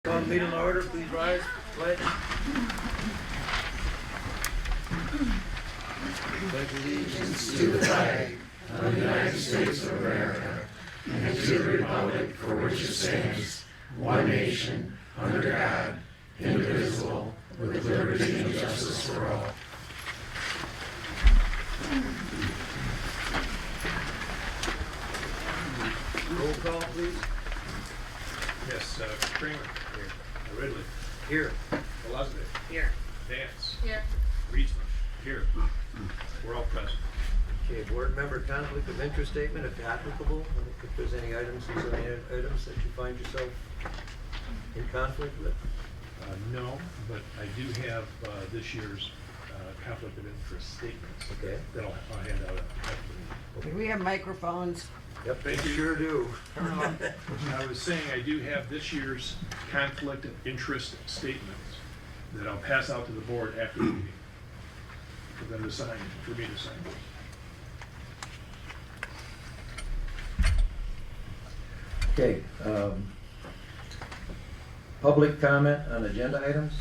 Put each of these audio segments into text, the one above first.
Call the meeting to order, please rise, pledge. Pledge allegiance to the flag of the United States of America and to the republic for which it stands, one nation, under God, indivisible, with liberty and justice for all. Roll call, please. Yes, Kramer. Here. Ridley. Here. Elizabeth. Here. Dance. Here. Reachman. Here. We're all present. Okay, board member conflict of interest statement, if applicable, if there's any items, is there any items that you find yourself in conflict with? No, but I do have this year's conflict of interest statements. Okay. That I'll hand out after. Do we have microphones? Yep, Thank you you. sure do. I was saying I do have this year's conflict of interest statements that I'll pass out to the board after the meeting for them to sign, for me to sign. Okay, public comment on agenda items?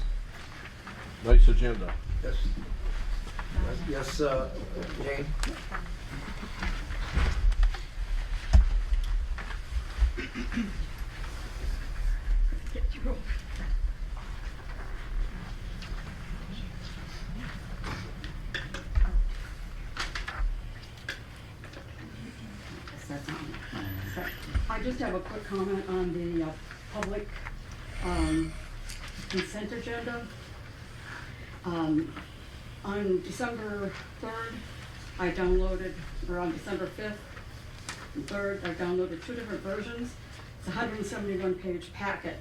Nice agenda. Yes. Yes, Jane? I just have a quick comment on the public consent agenda. On December 3rd, I downloaded, or on December 5th and 3rd, I downloaded two different versions. It's a 171-page packet.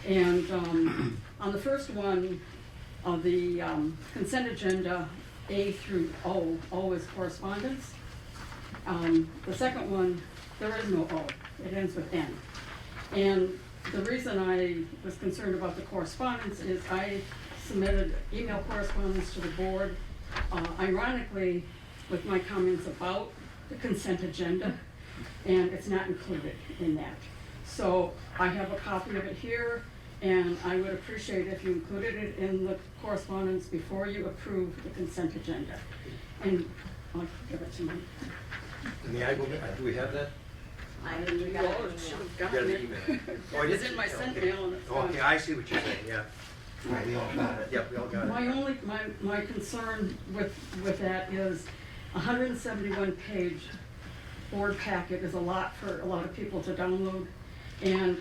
And on the first one of the consent agenda, A through O is correspondence. The second one, there is no O, it ends with N. And the reason I was concerned about the correspondence is I submitted email correspondence to the board, ironically, with my comments about the consent agenda, and it's not included in that. So I have a copy of it here, and I would appreciate if you included it in the correspondence before you approve the consent agenda. And I'll give it to me. In the Iowa, do we have that? I didn't should have You gotten got an it. email. Oh, It's you- in my sent okay. mail and it's gone. Okay, I see what you're saying, yeah. Right, we all got it. Yep, we all got it. My concern with that is a 171-page board packet is a lot for a lot of people to download, and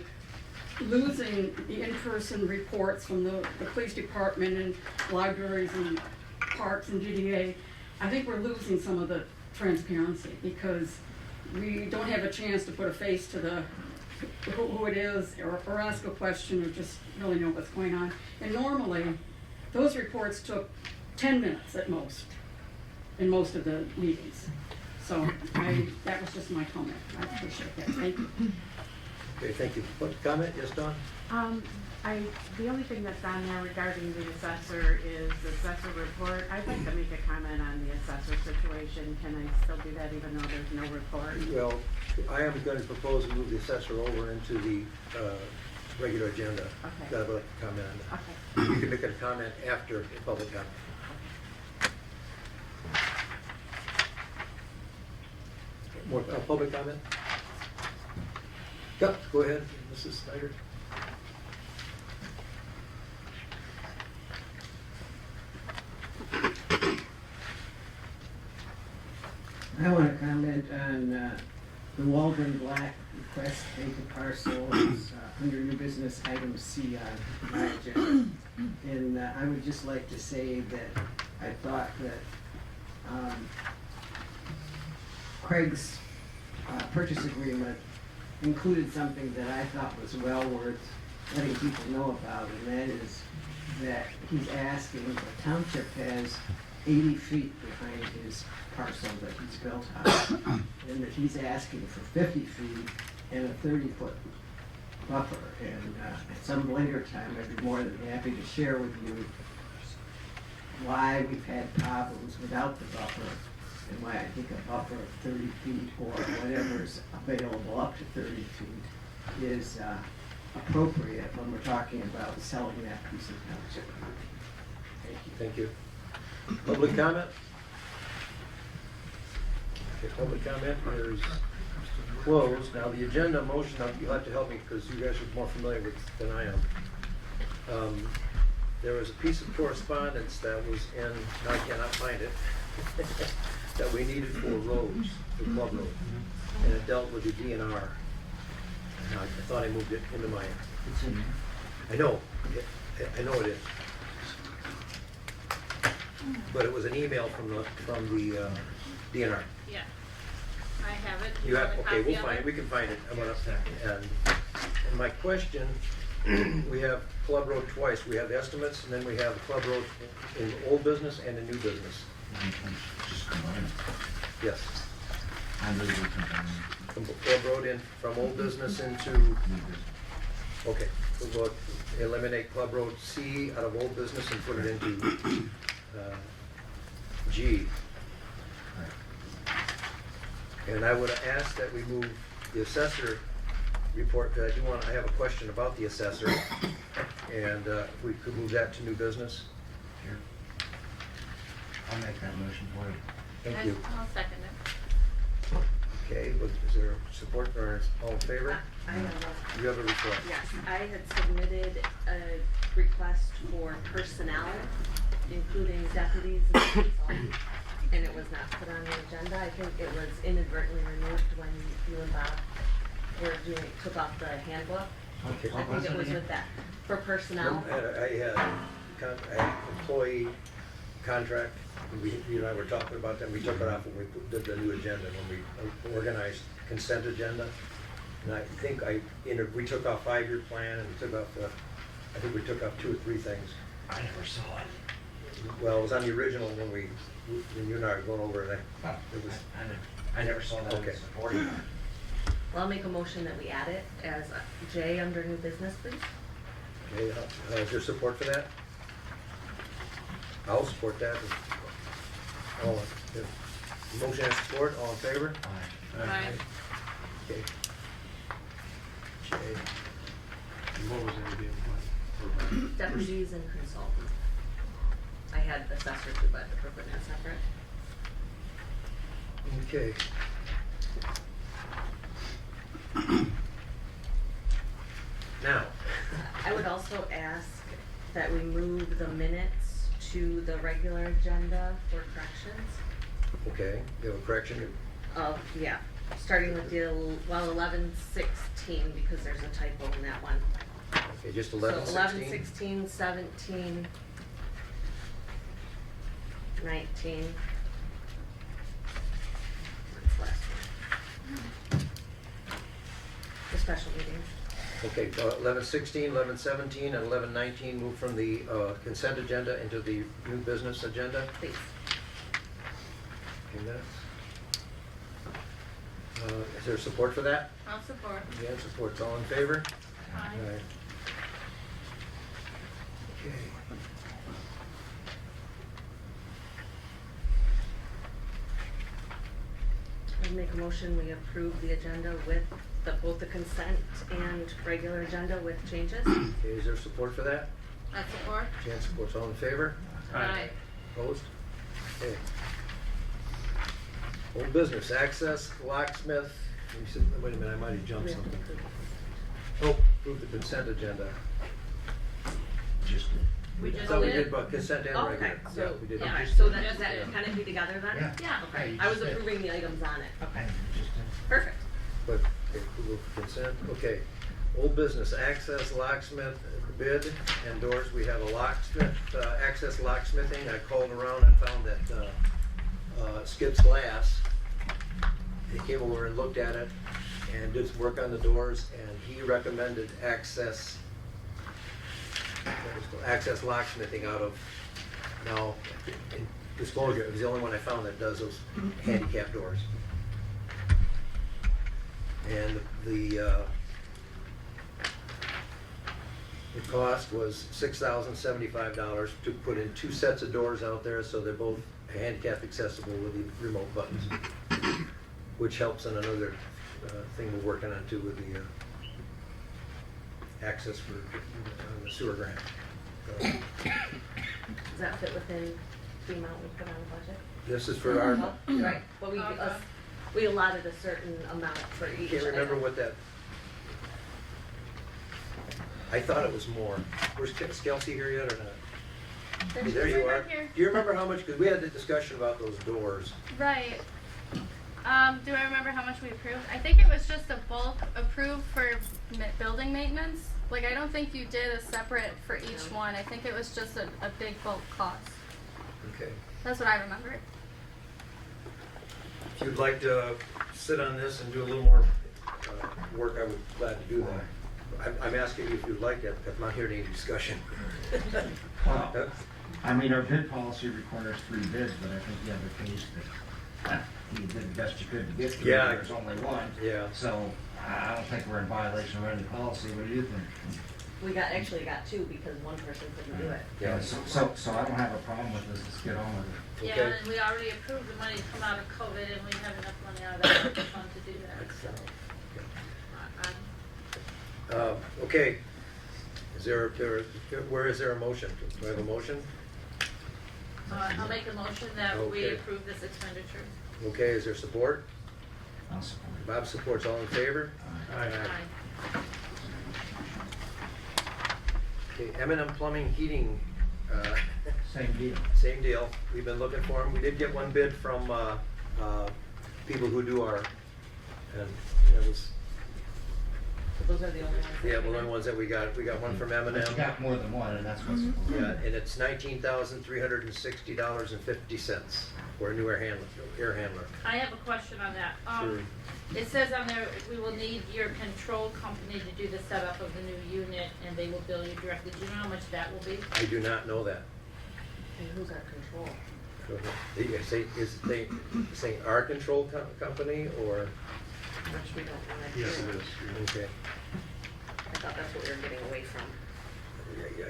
losing the in-person reports from the police department and libraries and parks and GDA, I think we're losing some of the transparency because we don't have a chance to put a face to the who it is, or ask a question, or just really know what's going on. And normally, those reports took 10 minutes at most, in most of the meetings. So that was just my comment. I appreciate that. Thank you. Okay, thank you. What comment? Yes, Dawn? The only thing that's on there regarding the assessor is the assessor report. I'd like to make a comment on the assessor situation. Can I still do that even though there's no report? Well, I am going to propose to move the assessor over into the regular agenda. Okay. That I would like to comment on that. Okay. You can make a comment after the public comment. More public comment? Yep, go ahead, Mrs. Snyder. I want to comment on the Waldron Black request to take the parcels under new business item C on my agenda. And I would just like to say that I thought that Craig's purchase agreement included something that I thought was well worth letting people know about, and that is that he's asking, the township has 80 feet behind his parcel that he's built on, and that he's asking for 50 feet and a 30-foot buffer. And at some later time, I'd be more than happy to share with you why we've had problems without the buffer, and why I think a buffer of 30 feet or whatever is available up to 30 feet is appropriate when we're talking about selling that piece of township. Thank you. Thank you. Public comment? Okay, public comment is closed. Now, the agenda motion, now you'll have to help me because you guys are more familiar with than I am. There was a piece of correspondence that was in, now I cannot find it, that we needed for roads, for Club Road. And it dealt with the DNR. Now, I thought I moved it into my, It's in there. I know it is. But it was an email from the DNR. Yeah, I have it. You have, a okay, copy we'll of find, it? we can find it. I'm gonna, and my question, we have Club Road twice. We have estimates, and then we have Club Road in old business and in new business. Just combine. Yes. I move we combine. Club Road in, from old business into, okay, we'll go eliminate Club Road C out of old business and put it into G. And I would ask that we move the assessor report, because I have a question about the assessor, and if we could move that to new business. Here. I'll make that motion for you. Thank you. I'll second it. Okay, is there support, or is all in favor? I have You have a report? yes, I had submitted a request for personnel, including deputies and consultants, and it was not put on the agenda. I think it was inadvertently removed when you and Bob took off the handbook. Okay. I think it was with that, for personnel. I had employee contract, and you and I were talking about that, we took it off when we did the new agenda, when we organized consent agenda. And I think we took off 5-year plan, and we took off, I think we took off 2 or 3 things. I never saw it. Well, it was on the original when you and I were going over it. It was, I never saw that. Okay. Supporting. Well, I'll make a motion that we add it as J under new business, please. okay, is there support for that? I'll support that. All, motion and support, all in favor? Aye. Okay. J. And what was that again? Deputies and consultants. I had assessor too, but we're putting that separate. Okay. Now, I would also ask that we move the minutes to the regular agenda for corrections. okay, you have a correction? Yeah, starting with the, 11:16, because there's a typo in that one. Okay, just 11, So 11, 16, 17, 19. What's the last one? The special meetings. Okay, 11:16, 11:17, and 11:19 move from the consent agenda into the new business agenda. Please. Okay, minutes. Is there support for that? I'll support. Yeah, support's all in favor? Aye. Aye. Okay. I'd make a motion, we approve the agenda with both the consent and regular agenda with changes. Okay, is there support for that? I support. Jan supports, all in favor? Aye. Opposed? Okay. Old business, access, locksmith, you said, wait a minute, I might have jumped We have to something. approve. Oh, approve the consent agenda. Just. We just So we did. did both consent and Okay, regular. Yeah, so, we did. yeah, Just so did. does that kind of be together then? Yeah. Yeah. Okay, you I was just did. approving the items on it. Okay. Just. Perfect. But, okay, approval for consent, okay. Old business, access, locksmith, bid, and doors, we have a locksmith, access locksmithing. I called around and found that Skip's Glass, he came over and looked at it and did some work on the doors, and he recommended access locksmithing out of, now, in disclosure, it was the only one I found that does those handicap doors. And the cost was $6,075 to put in 2 sets of doors out there, so they're both handicap accessible with the remote buttons, which helps on another thing we're working on too with the access for the sewer grant. Does that fit within the amount we put on the budget? This is for our, Right, but we allotted a certain amount for each. can't remember item. what that, I thought it was more. Where's Kelsey here yet or not? Hey, there you are. Do you remember how much, because we had the discussion about those doors. Right. Do I remember how much we approved? I think it was just a bulk approved for building maintenance. Like, I don't think you did a separate for each one. I think it was just a big bulk cost. Okay. That's what I remember. If you'd like to sit on this and do a little more work, I would be glad to do that. I'm asking you if you'd like it. I'm not here to any discussion. Well, I mean, our bid policy requires 3 bids, but I think you have a case that you did the best you could to get 3, Yeah. there's only 1. Yeah. So I don't think we're in violation of any policy. What do you think? We actually got 2 because one person couldn't do it. Yeah. So I don't have a problem with this. Let's get on with it. Yeah, and we already approved the money to come out of COVID, and we have enough money out of that fund to do that, so. Okay. Where is there a motion? Do I have a motion? I'll make a motion that we Okay. approve this expenditure. Okay, is there support? I'll support it. Bob supports, all in favor? Aye. Aye. Okay, M&M Plumbing Heating, Same deal. same deal. We've been looking for them. We did get one bid from people who do our, and it was, So those are the only ones. that yeah, we the got. only ones that we got. We got one from M&M. But you got more than one, and that's what's. Yeah, and it's $19,360.50 for a new air handler. I have a question on that. Sure. It says on there, we will need your control company to do the setup of the new unit, and they will bill you directly. Do you know how much that will be? I do not know that. And who's our control? You say, is they saying our control company or? Which we don't want to do. Yes, it is. Okay. I thought that's what we were getting away from. Yeah.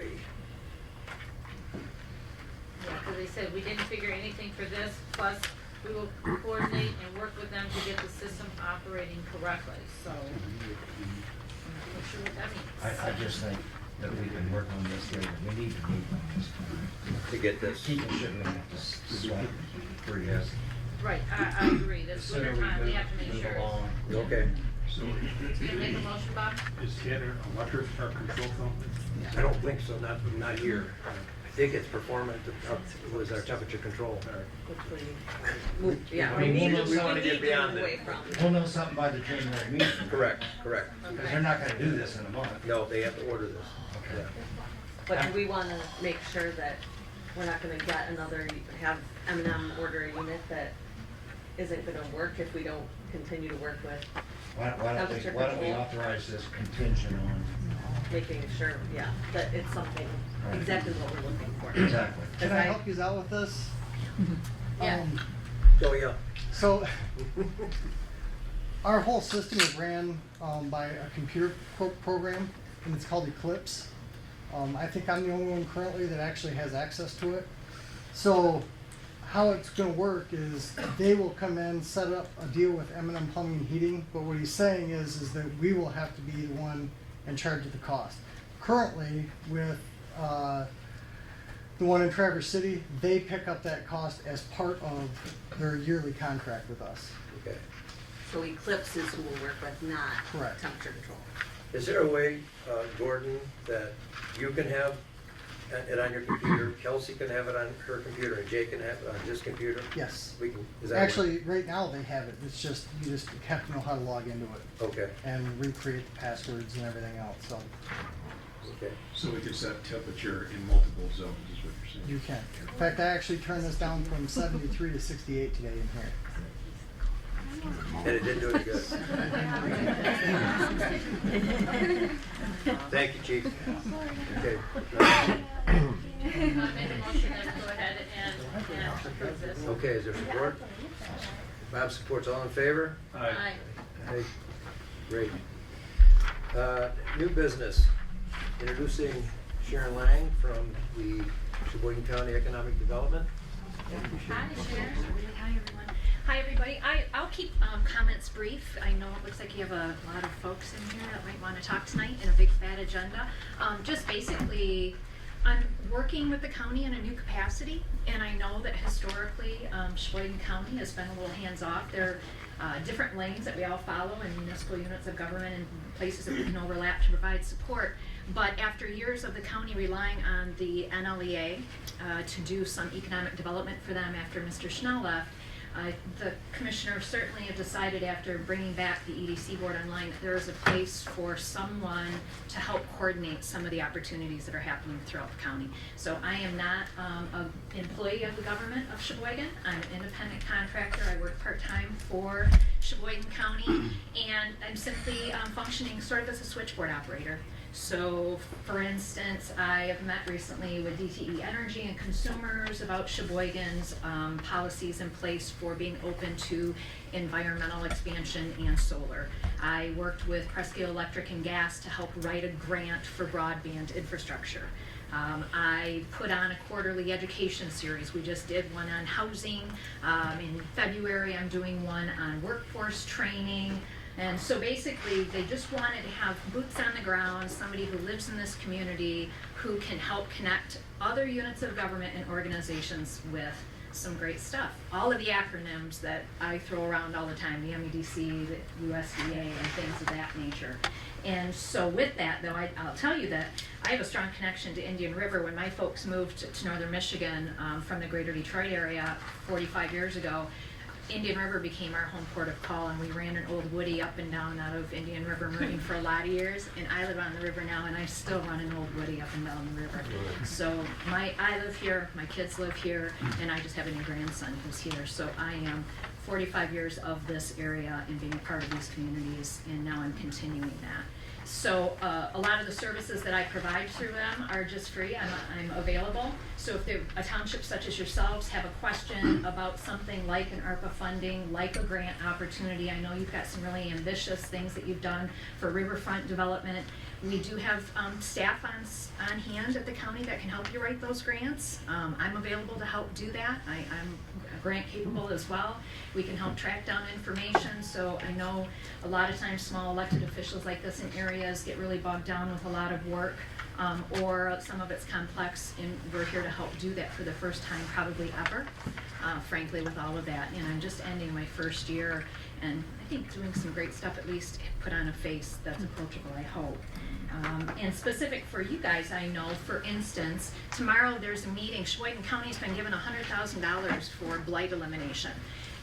Yeah, because they said we didn't figure anything for this, plus we will coordinate and work with them to get the system operating correctly, so. I'm not sure what that means. I just think that we can work on this later. We need to meet on this. To get this. People shouldn't have to sweat for years. Right, I agree, The this sooner winter time, we have to make move sure. along. Okay. So You gonna make a motion, Bob? is Tanner Electric our control company? I don't think so, not here. I think it's performant, was our temperature control. Which we move, yeah, I mean, we we need wanna to get beyond move it. away from. We'll know something by the January meeting. Correct. Because they're not gonna do this in a month. No, they have to order this. Okay. Yeah. But do we want to make sure that we're not going to get have M&M order a unit that isn't going to work if we don't continue to work with Why don't we authorize this contingent on? making sure, yeah, that it's something, Right. exactly what we're looking for. Exactly. Can I help you out with this? Yeah. Oh, yeah. So, our whole system is ran by a computer program, and it's called Eclipse. I think I'm the only one currently that actually has access to it. So, how it's going to work is they will come in, set up a deal with M&M Plumbing and Heating, but what he's saying is that we will have to be the one in charge of the cost. Currently, with the one in Traverse City, they pick up that cost as part of their yearly contract with us. Okay. So Eclipse is who we'll work with, not Correct. temperature control. Is there a way, Gordon, that you can have it on your computer, Kelsey can have it on her computer, and Jay can have it on his computer? Yes. We can, is that? Actually, right now they have it. It's just, you just have to know how to log into it Okay, and recreate the passwords and everything else. So okay. So we can set temperature in multiple zones, is what you're saying? you can. In fact, I actually turned this down from 73 to 68 today in here. And it didn't do it good. Thank you, Chief. Okay. I make a motion that we go ahead and approve this. Okay, is there support? Bob supports, all in favor? Aye. Okay, great. New business, introducing Sharon Lang from the Sheboygan County Economic Development. Hi, Sharon. Hi, everyone. Hi, everybody. I'll keep comments brief. I know it looks like you have a lot of folks in here that might want to talk tonight in a big fat agenda. Just basically, I'm working with the county in a new capacity, and I know that historically, Sheboygan County has been a little hands-off. There are different lanes that we all follow in municipal units of government and places that we can overlap to provide support. But after years of the county relying on the NLEA to do some economic development for them after Mr. Schnell left, the commissioner certainly have decided after bringing back the EDC board online that there is a place for someone to help coordinate some of the opportunities that are happening throughout the county. So I am not an employee of the government of Sheboygan. I'm an independent contractor. I work part-time for Sheboygan County, and I'm simply functioning sort of as a switchboard operator. So, for instance, I have met recently with DTE Energy and consumers about Sheboygan's policies in place for being open to environmental expansion and solar. I worked with Presque Electric and Gas to help write a grant for broadband infrastructure. I put on a quarterly education series. We just did one on housing. In February, I'm doing one on workforce training. And so basically, they just wanted to have boots on the ground, somebody who lives in this community who can help connect other units of government and organizations with some great stuff. All of the acronyms that I throw around all the time, the MEDC, the USDA, and things of that nature. And so with that, though, I'll tell you that I have a strong connection to Indian River. When my folks moved to northern Michigan from the greater Detroit area 45 years ago, Indian River became our home port of call, and we ran an old Woody up and down out of Indian River Marine for a lot of years. And I live on the river now, and I still run an old Woody up and down the river. So I live here, my kids live here, and I just have a new grandson who's here. So I am 45 years of this area and being a part of these communities, and now I'm continuing that. So a lot of the services that I provide through them are just free. I'm available. So if a township such as yourselves have a question about something like an ARPA funding, like a grant opportunity, I know you've got some really ambitious things that you've done for riverfront development. We do have staff on hand at the county that can help you write those grants. I'm available to help do that. I'm grant capable as well. We can help track down information. So I know a lot of times small elected officials like this in areas get really bogged down with a lot of work, or some of it's complex, and we're here to help do that for the first time probably ever, frankly, with all of that. And I'm just ending my first year, and I think doing some great stuff, at least put on a face that's approachable, I hope. And specific for you guys, I know, for instance, tomorrow there's a meeting. Sheboygan County's been given $100,000 for blight elimination.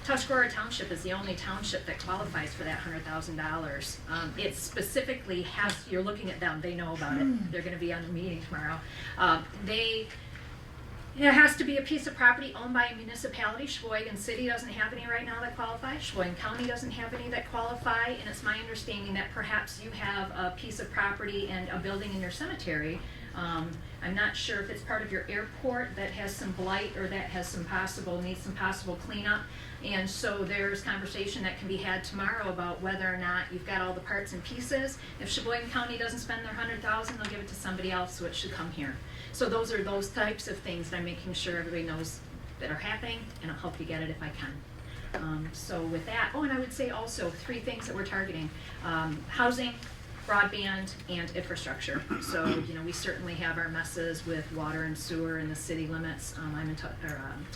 Tuscarora Township is the only township that qualifies for that $100,000. It specifically has, you're looking at them, they know about it. They're going to be on the meeting tomorrow. It has to be a piece of property owned by a municipality. Sheboygan City doesn't have any right now that qualify. Sheboygan County doesn't have any that qualify. And it's my understanding that perhaps you have a piece of property and a building in your cemetery. I'm not sure if it's part of your airport that has some blight or that has needs some possible cleanup. And so there's conversation that can be had tomorrow about whether or not you've got all the parts and pieces. If Sheboygan County doesn't spend their $100,000, they'll give it to somebody else, so it should come here. So those are those types of things that I'm making sure everybody knows that are happening, and I'll help you get it if I can. So with that, and I would say also 3 things that we're targeting: housing, broadband, and infrastructure. So, we certainly have our messes with water and sewer in the city limits. I'm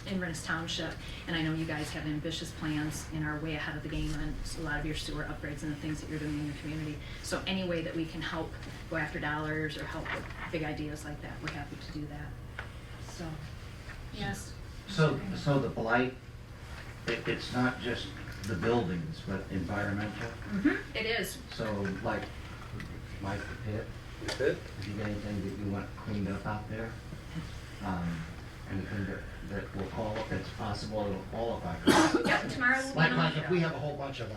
in Rennes Township, and I know you guys have ambitious plans and are way ahead of the game on a lot of your sewer upgrades and the things that you're doing in your community. So any way that we can help go after dollars or help with big ideas like that, we're happy to do that. So, yes. So the blight, it's not just the buildings, but environmental? Mm-hmm. It is. So like the pit? The pit? If you got anything that you want cleaned up out there? Anything that will qualify, it's possible it'll qualify for it? Yep, tomorrow we'll Like if we have a whole bunch of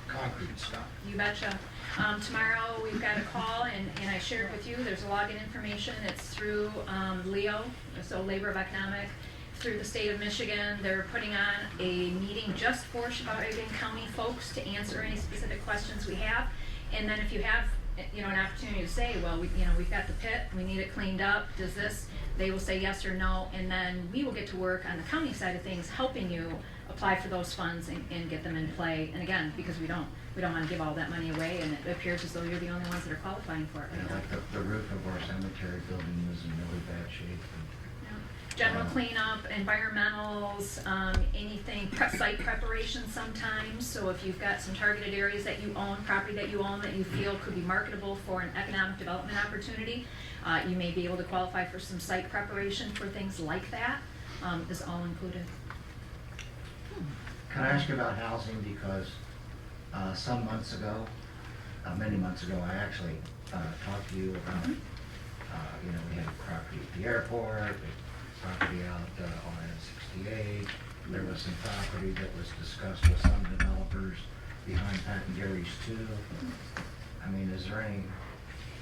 concrete stuff. You betcha. Tomorrow we've got a call, and I shared with you, there's a login information. It's through LEO, so Labor of Economic, through the state of Michigan. They're putting on a meeting just for Sheboygan County folks to answer any specific questions we have. And then if you have you know, an opportunity to say, well, we, you know, we've got the pit, we need it cleaned up, does this, they will say yes or no, and then we will get to work on the county side of things, helping you apply for those funds and get them in play. And again, because we don't want to give all that money away, and it appears as though you're the only ones that are qualifying for it right now. Like the roof of our cemetery building was in really bad shape. General cleanup, environmentals, anything, site preparation sometimes. So if you've got some targeted areas that you own, property that you own that you feel could be marketable for an economic development opportunity, you may be able to qualify for some site preparation for things like that, is all included. Can I ask you about housing, because some months ago, many months ago, I actually talked to you about, you know, we had property at the airport, property out on 68. There was some property that was discussed with some developers behind Pat and Gary's too. I mean, is there any,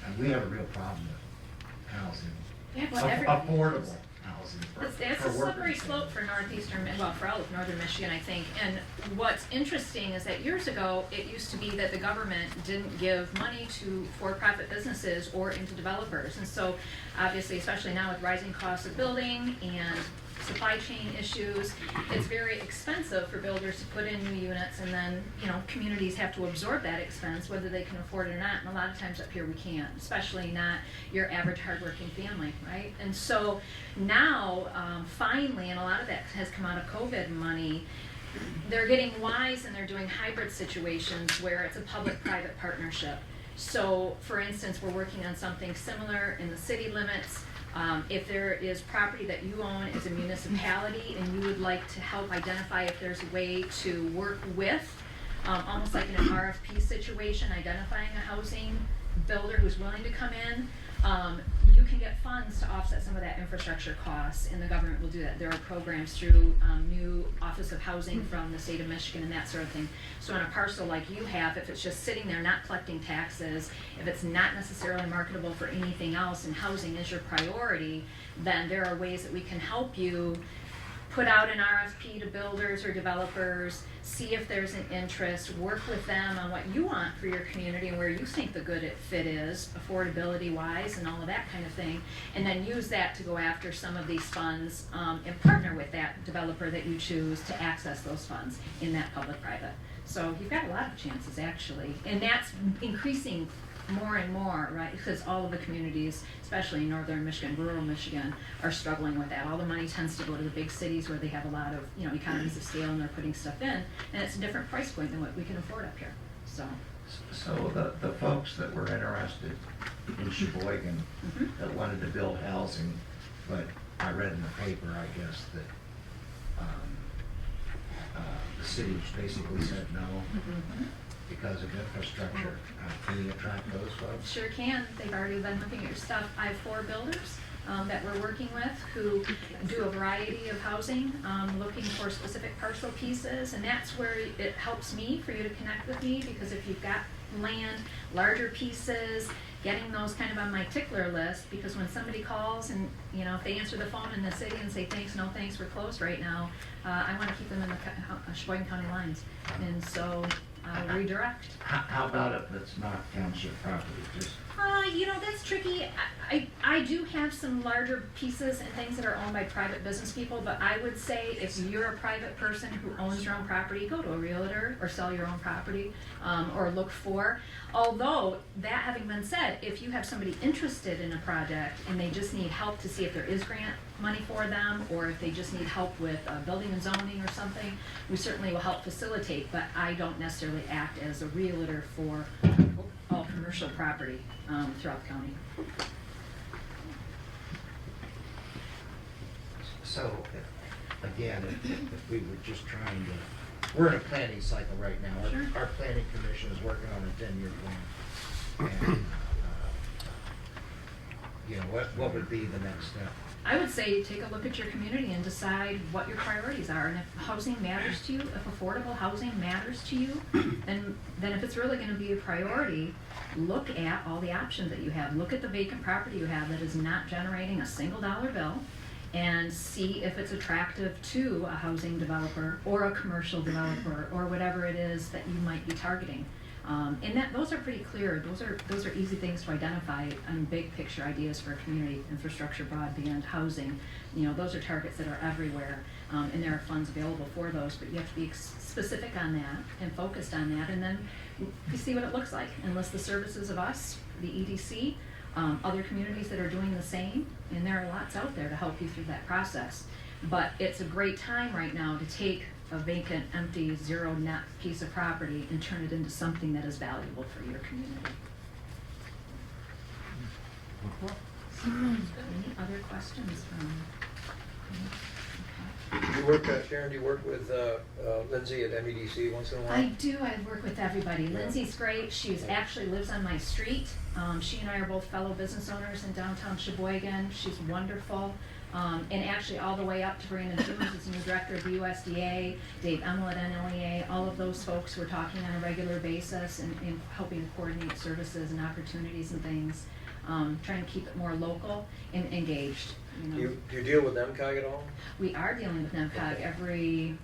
and we have a real problem with housing. Yeah, but Affordable housing It's for a slippery workers. slope for northeastern, well, for all of northern Michigan, I think. And what's interesting is that years ago, it used to be that the government didn't give money to for-profit businesses or into developers. And so, obviously, especially now with rising costs of building and supply chain issues, it's very expensive for builders to put in new units, and then, you know, communities have to absorb that expense, whether they can afford it or not. And a lot of times up here we can't, especially not your average hardworking family, right? And so now, finally, and a lot of that has come out of COVID money, they're getting wise and they're doing hybrid situations where it's a public-private partnership. So, for instance, we're working on something similar in the city limits. If there is property that you own as a municipality and you would like to help identify if there's a way to work with, almost like in an RFP situation, identifying a housing builder who's willing to come in, you can get funds to offset some of that infrastructure costs, and the government will do that. There are programs through new Office of Housing from the state of Michigan and that sort of thing. So on a parcel like you have, if it's just sitting there not collecting taxes, if it's not necessarily marketable for anything else and housing is your priority, then there are ways that we can help you put out an RFP to builders or developers, see if there's an interest, work with them on what you want for your community and where you think the good fit is, affordability wise and all of that kind of thing, and then use that to go after some of these funds and partner with that developer that you choose to access those funds in that public-private. So you've got a lot of chances actually, and that's increasing more and more, right? Because all of the communities, especially in northern Michigan, rural Michigan, are struggling with that. All the money tends to go to the big cities where they have a lot of, you know, economies of scale and they're putting stuff in, and it's a different price point than what we can afford up here. So the folks that were interested in Sheboygan that wanted to build housing, but I read in the paper, I guess, that the city basically said no. Because of infrastructure. Can you attract those folks? Sure can. They've already been looking at your stuff. I have 4 builders that we're working with who do a variety of housing, looking for specific parcel pieces, and that's where it helps me for you to connect with me, because if you've got land, larger pieces, getting those kind of on my tickler list, because when somebody calls and, you know, if they answer the phone in the city and say thanks, no thanks, we're closed right now, I want to keep them in the Sheboygan County lines, and so redirect. How about if it's not township property? Just You know, that's tricky. I do have some larger pieces and things that are owned by private business people, but I would say if you're a private person who owns your own property, go to a realtor or sell your own property, or look for. Although, that having been said, if you have somebody interested in a project and they just need help to see if there is grant money for them, or if they just need help with building and zoning or something, we certainly will help facilitate, but I don't necessarily act as a realtor for all commercial property throughout the county. so, again, if we were just trying to, we're in a planning cycle right now. Our planning commission is working on a 10-year plan. And, you know, what would be the next step? I would say take a look at your community and decide what your priorities are. And if housing matters to you, if affordable housing matters to you, then if it's really going to be a priority, look at all the options that you have. Look at the vacant property you have that is not generating a single dollar bill, and see if it's attractive to a housing developer or a commercial developer or whatever it is that you might be targeting. And those are pretty clear. Those are easy things to identify on big picture ideas for community infrastructure, broadband, housing. Those are targets that are everywhere, and there are funds available for those. But you have to be specific on that and focused on that, and then you see what it looks like. And list the services of us, the EDC, other communities that are doing the same, and there are lots out there to help you through that process. But it's a great time right now to take a vacant, empty, zero net piece of property and turn it into something that is valuable for your community. Any other questions from? Do you work, Sharon, do you work with Lindsay at MEDC once in a while? I do. I work with everybody. Lindsay's great. She actually lives on my street. She and I are both fellow business owners in downtown Sheboygan. She's wonderful. And actually all the way up to Brandon Jones is the new director of the USDA, Dave Emmel at NLEA, all of those folks we're talking on a regular basis and helping to coordinate services and opportunities and things, trying to keep it more local and engaged. Do you deal with MCOG at all? We are dealing with NEMCOG every,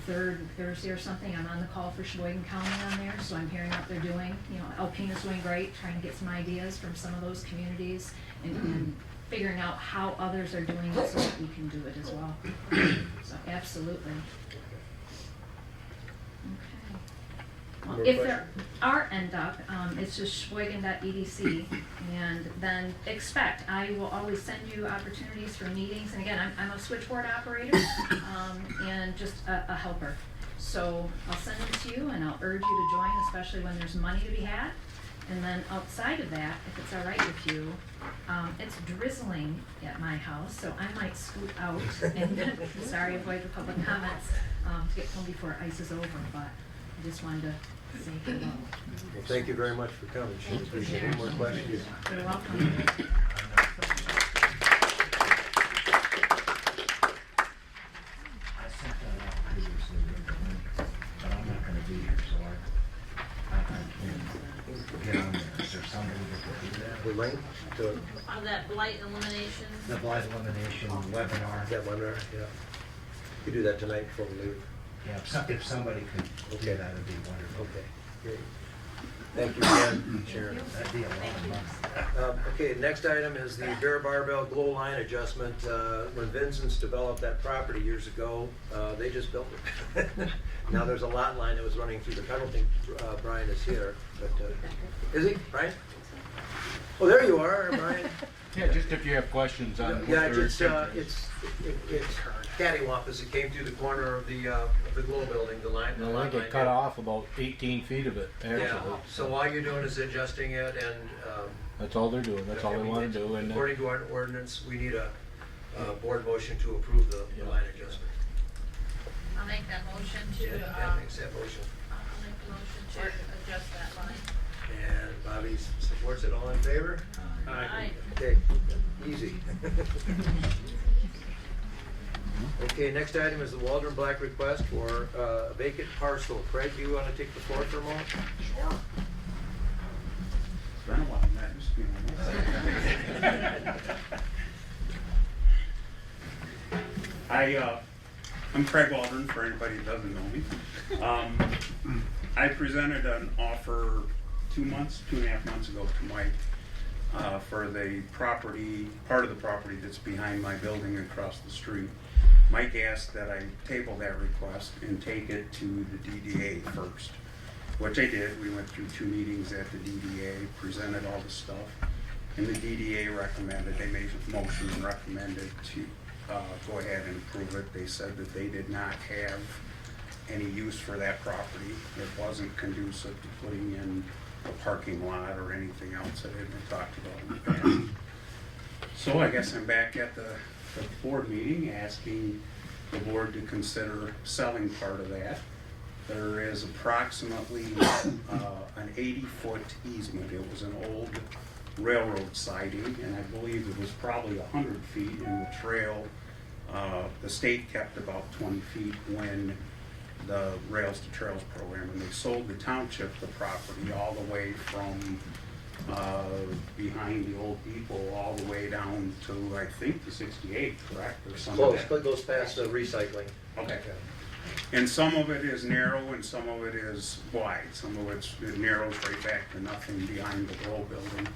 third Thursday or something. I'm on the call for Sheboygan County on there, so I'm hearing what they're doing. Alpena's doing great, trying to get some ideas from some of those communities and figuring out how others are doing it so that we can do it as well. So absolutely. Okay. Well, if there are it's just sheboygan.edc, and then expect, I will always send you opportunities for meetings, and again, I'm a switchboard operator, and just a helper. So I'll send them to you, and I'll urge you to join, especially when there's money to be had. And then outside of that, if it's all right with you, it's drizzling at my house, so I might scoot out and, sorry, avoid the public comments, to get home before ice is over, but I just wanted to say hello. Well, thank you very much for coming. She appreciate it. Any more questions? You're welcome. I sent that out previously, but I'm not gonna be here, so I can't get on there. Is there somebody that could do that? The link to That blight elimination. The blight elimination webinar. that webinar, yeah. You do that tonight before we leave. Yeah, if somebody could do that, it'd be wonderful. Okay, great. Thank you again, Sharon. That'd be a lot of money. Okay, next item is the Bear Barbell glow line adjustment. When Vincent's developed that property years ago, they just built it. Now there's a lot line that was running through the, I don't think Brian is here, but, is he, Brian? Oh, there you are, Brian. Yeah, just if you have questions on what Yeah, their it's intent is. cattywampus. It came through the corner of the glow building, the line. No, I think it cut off about 18 feet of it, actually. Yeah, so all you're doing is adjusting it, and That's all they're doing, that's all they want to do. And according to our ordinance, we need a board motion to approve the line adjustment. I'll make that motion to, Dan makes that motion, I'll make the motion to adjust that line. and Bobby supports it. All in favor? Aye. Okay, easy. Okay, next item is the Waldron Black request for a vacant parcel. Craig, you want to take the floor for a moment? Sure. It's been a while, Matt. I'm Craig Waldron, for anybody that doesn't know me. I presented an offer 2.5 months ago to Mike for the property, part of the property that's behind my building across the street. Mike asked that I table that request and take it to the DDA first, which I did. We went through 2 meetings at the DDA, presented all the stuff, and the DDA recommended, they made a motion and recommended to go ahead and approve it. They said that they did not have any use for that property. It wasn't conducive to putting in a parking lot or anything else that had been talked about in the past. So I guess I'm back at the board meeting asking the board to consider selling part of that. There is approximately an 80-foot easement. It was an old railroad siding, and I believe it was probably 100 feet in the trail. The state kept about 20 feet when the Rails to Trails program, and they sold the township the property all the way from behind the old depot all the way down to, I think, the 68, correct? Or something. Close, but goes past the recycling. Okay. And some of it is narrow and some of it is wide. Some of it narrows right back to nothing behind the grow building.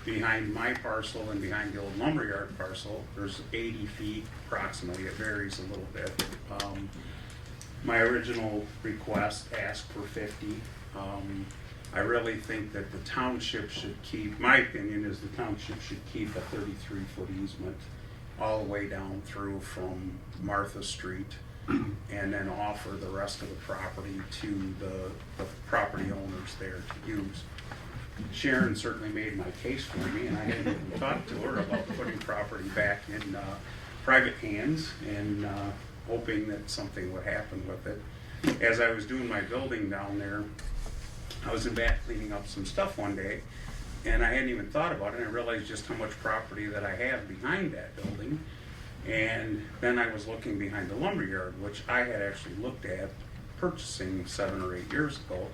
Behind my parcel and behind the old lumberyard parcel, there's 80 feet approximately. It varies a little bit. My original request asked for 50. I really think that the township should keep, my opinion is the township should keep a 33-foot easement all the way down through from Martha Street, and then offer the rest of the property to the property owners there to use. Sharon certainly made my case for me, and I hadn't even talked to her about putting property back in private hands and hoping that something would happen with it. As I was doing my building down there, I was in back cleaning up some stuff one day, and I hadn't even thought about it, and I realized just how much property that I have behind that building. And then I was looking behind the lumberyard, which I had actually looked at purchasing 7 or 8 years ago,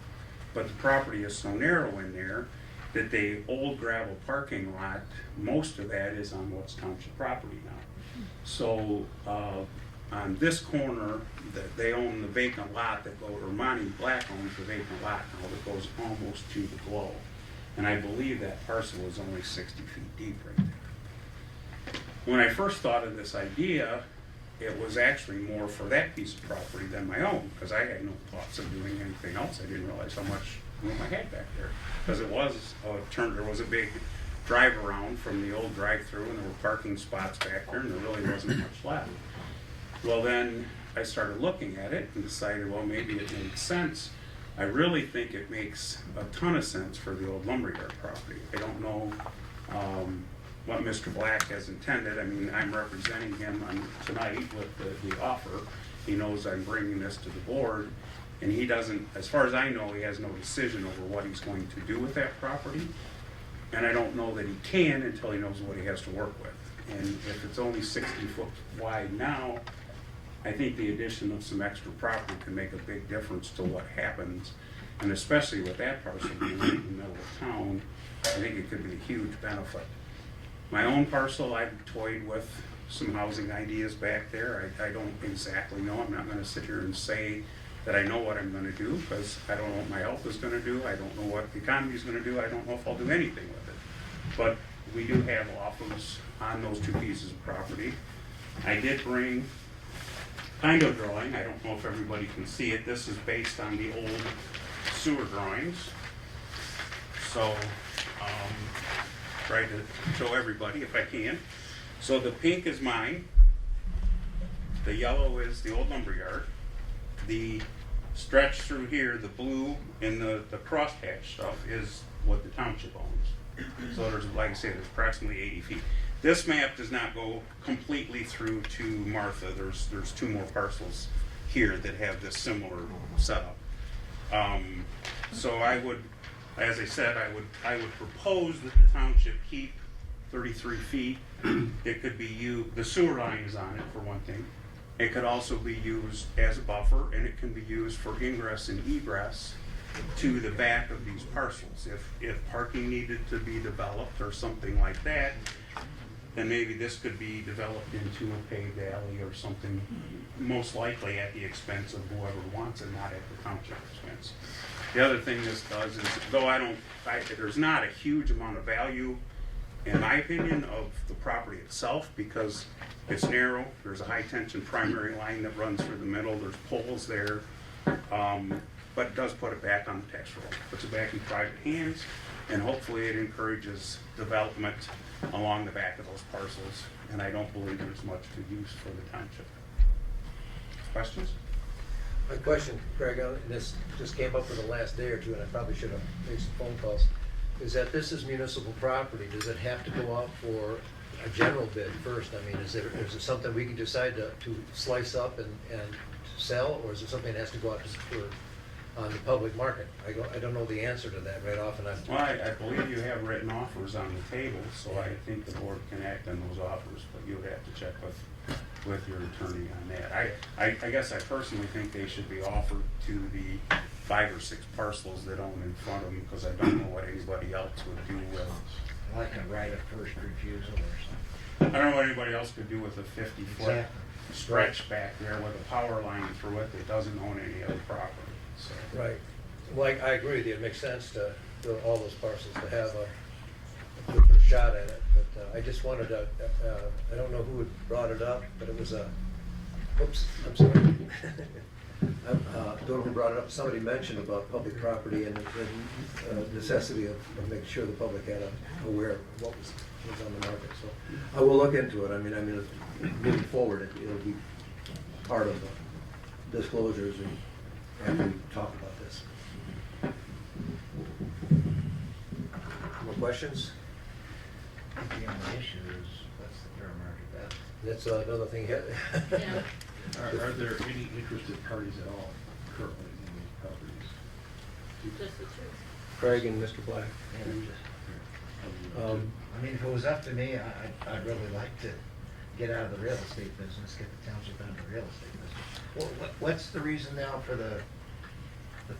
but the property is so narrow in there that the old gravel parking lot, most of that is on what's township property now. So on this corner, they own the vacant lot that goes, or Monty Black owns the vacant lot now that goes almost to the glow. And I believe that parcel is only 60 feet deep right there. When I first thought of this idea, it was actually more for that piece of property than my own, because I had no thoughts of doing anything else. I didn't realize how much room I had back there. Because it was there was a big drive around from the old drive-through, and there were parking spots back there, and there really wasn't much left. Well, then I started looking at it and decided, well, maybe it makes sense. I really think it makes a ton of sense for the old lumberyard property. I don't know what Mr. Black has intended. I mean, I'm representing him tonight with the offer. He knows I'm bringing this to the board, and he doesn't, as far as I know, he has no decision over what he's going to do with that property. And I don't know that he can until he knows what he has to work with. And if it's only 60 foot wide now, I think the addition of some extra property can make a big difference to what happens. And especially with that parcel being right in the middle of town, I think it could be a huge benefit. My own parcel, I've toyed with some housing ideas back there. I don't exactly know. I'm not going to sit here and say that I know what I'm going to do, because I don't know what my health is going to do. I don't know what the economy is going to do. I don't know if I'll do anything with it. But we do have offers on those 2 pieces of property. I did bring kind of drawing. I don't know if everybody can see it. This is based on the old sewer drawings. So, try to show everybody if I can. So the pink is mine. The yellow is the old lumberyard. The stretch through here, the blue and the crosshatch stuff is what the township owns. So there's, like I say, there's approximately 80 feet. This map does not go completely through to Martha. There's 2 more parcels here that have this similar setup. So I would, as I said, I would propose that the township keep 33 feet. It could be the sewer line is on it for one thing. It could also be used as a buffer, and it can be used for ingress and egress to the back of these parcels. If parking needed to be developed or something like that, then maybe this could be developed into a paved alley or something, most likely at the expense of whoever wants it, not at the township expense. The other thing this does is, though there's not a huge amount of value, in my opinion, of the property itself, because it's narrow, there's a high tension primary line that runs through the middle, there's poles there, but it does put it back on the tax roll, puts it back in private hands, and hopefully it encourages development along the back of those parcels, and I don't believe there's much to use for the township. Questions? My question, Craig, and this just came up for the last day or 2, and I probably should have made some phone calls, is that this is municipal property. Does it have to go out for a general bid first? I mean, is it something we can decide to slice up and sell, or is it something that has to go out on the public market? I don't know the answer to that right off. Well, I believe you have written offers on the table, so I think the board can act on those offers, but you would have to check with your attorney on that. I guess I personally think they should be offered to the 5 or 6 parcels that own in front of them, because I don't know what anybody else would do with. Like a right of first refusal or something. I don't know what anybody else could do with a 50-foot. Exactly. stretch back there with a power line through it that doesn't own any other property, so. Right. Well, I agree with you. It makes sense to all those parcels to have a good first shot at it. But I just wanted to, I don't know who had brought it up, but it was oops, I'm sorry. I don't know who brought it up. Somebody mentioned about public property and the necessity of making sure the public had aware of what was on the market. So I will look into it. I mean, moving forward, it'll be part of the disclosures and after we talk about this. More questions? The only issue is, what's the fair market value? That's another thing. Yeah. Are there any interested parties at all currently in these properties? Just the two. Craig and Mr. Black. I mean, if it was up to me, I'd really like to get out of the real estate business, get the township out of the real estate business. Well, what's the reason now for the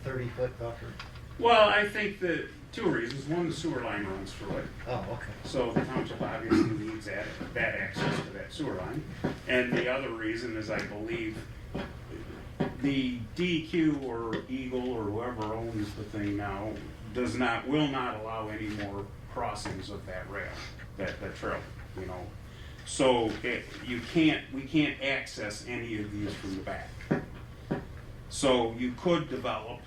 30-foot buffer? Well, I think that two reasons. One, the sewer line runs through it. Oh, okay. So the township obviously needs that access to that sewer line. And the other reason is I believe the DEQ or Eagle or whoever owns the thing now will not allow any more crossings of that rail, that trail, you know. So we can't access any of these from the back. So you could develop,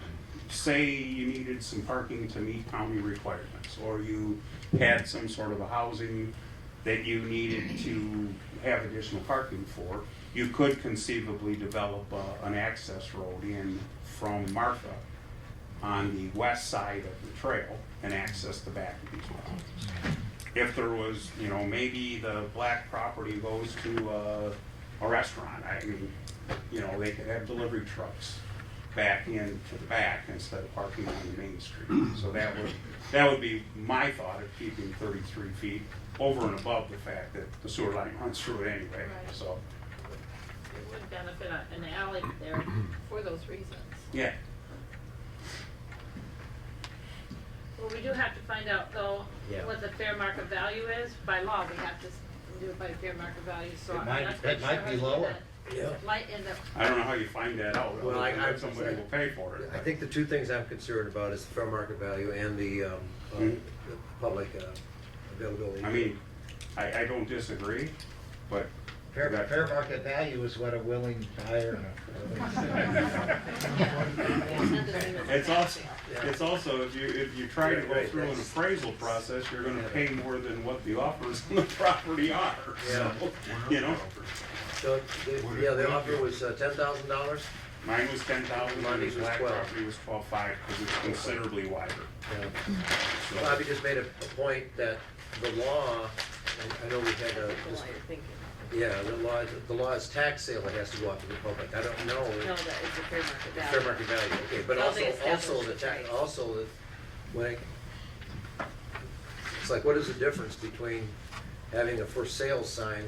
say you needed some parking to meet county requirements, or you had some sort of a housing that you needed to have additional parking for, you could conceivably develop an access road in from Martha on the west side of the trail and access the back of these properties. If there was, you know, maybe the black property goes to a restaurant, I mean, you know, they could have delivery trucks back into the back instead of parking on the main street. So that would be my thought of keeping 33 feet over and above the fact that the sewer line runs through it anyway. Right. So It would benefit an alley there for those reasons. yeah. Well, we do have to find out though, Yeah. what the fair market value is. By law, we have to do it by fair market value, so It I'm might- not that sure might how be to do lower. that. Yeah. It might end up, I don't know how you find that out. Well, Somebody will pay for it. I think the two things I'm concerned about is the fair market value and the public availability. I mean, I don't disagree, but Fair market value is what a willing buyer it's also if you try to go Right, through an that's- appraisal process, you're gonna pay more than what the offers on the property are. Yeah. So, you know, So, the offer was $10,000? mine was 10,000, Mine and the was black 12. property was 12.5 because it's considerably wider. Yeah. Bobby just made a point that the law, I know we had The law you're thinking. yeah, the law is tax sale that has to go out to the public. I don't know. No, that is the fair market value. Fair market value, okay, but No, also, they also the established tax, the price. also the, when it's like, what is the difference between having a for sale sign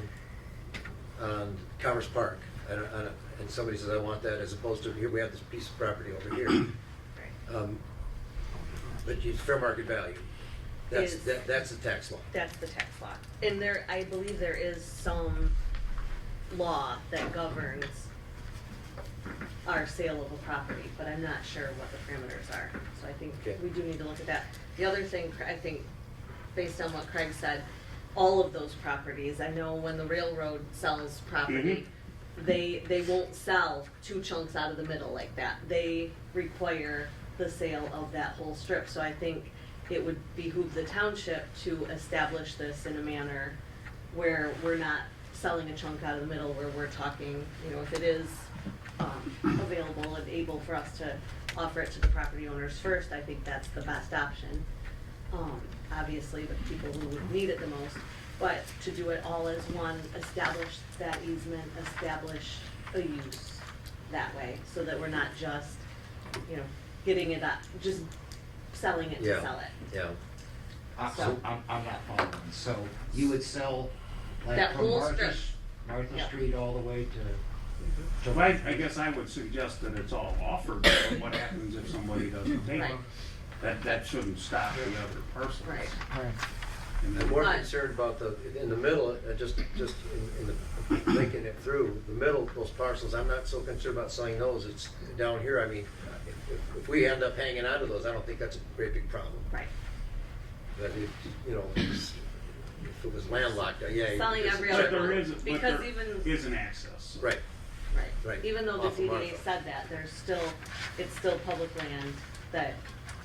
on Commerce Park? And somebody says, I want that, as opposed to, here, we have this piece of property over here. But it's fair market value. That's the tax law. That's the tax law. And there, I believe there is some law that governs our sale of a property, but I'm not sure what the parameters are. So I think Okay. we do need to look at that. The other thing, I think, based on what Craig said, all of those properties, I know when the railroad sells property, they won't sell two chunks out of the middle like that. They require the sale of that whole strip. So I think it would behoove the township to establish this in a manner where we're not selling a chunk out of the middle, where we're talking, you know, if it is available and able for us to offer it to the property owners first, I think that's the best option. Obviously, the people who would need it the most, but to do it all as one, establish that easement, establish a use that way, so that we're not just, you know, getting it up, just selling it to sell it. Yeah. So- I'm not following. So you would sell like That from whole Martha strip. Yep. Street all the way to. So I guess I would suggest that it's all offered, but what happens if somebody doesn't take it? Right. That shouldn't stop the other person. Right. And I'm then, more But- concerned about in the middle, just in the, making it through, the middle, those parcels, I'm not so concerned about selling those, it's down here, I mean, if we end up hanging on to those, I don't think that's a very big problem. Right. But if, you know, if it was landlocked, yeah. Selling it's- every but other there one. is, but Because there even, is an access. Right, right, right. even though Off the of ZBA Martha. said that, there's still, it's still public land that,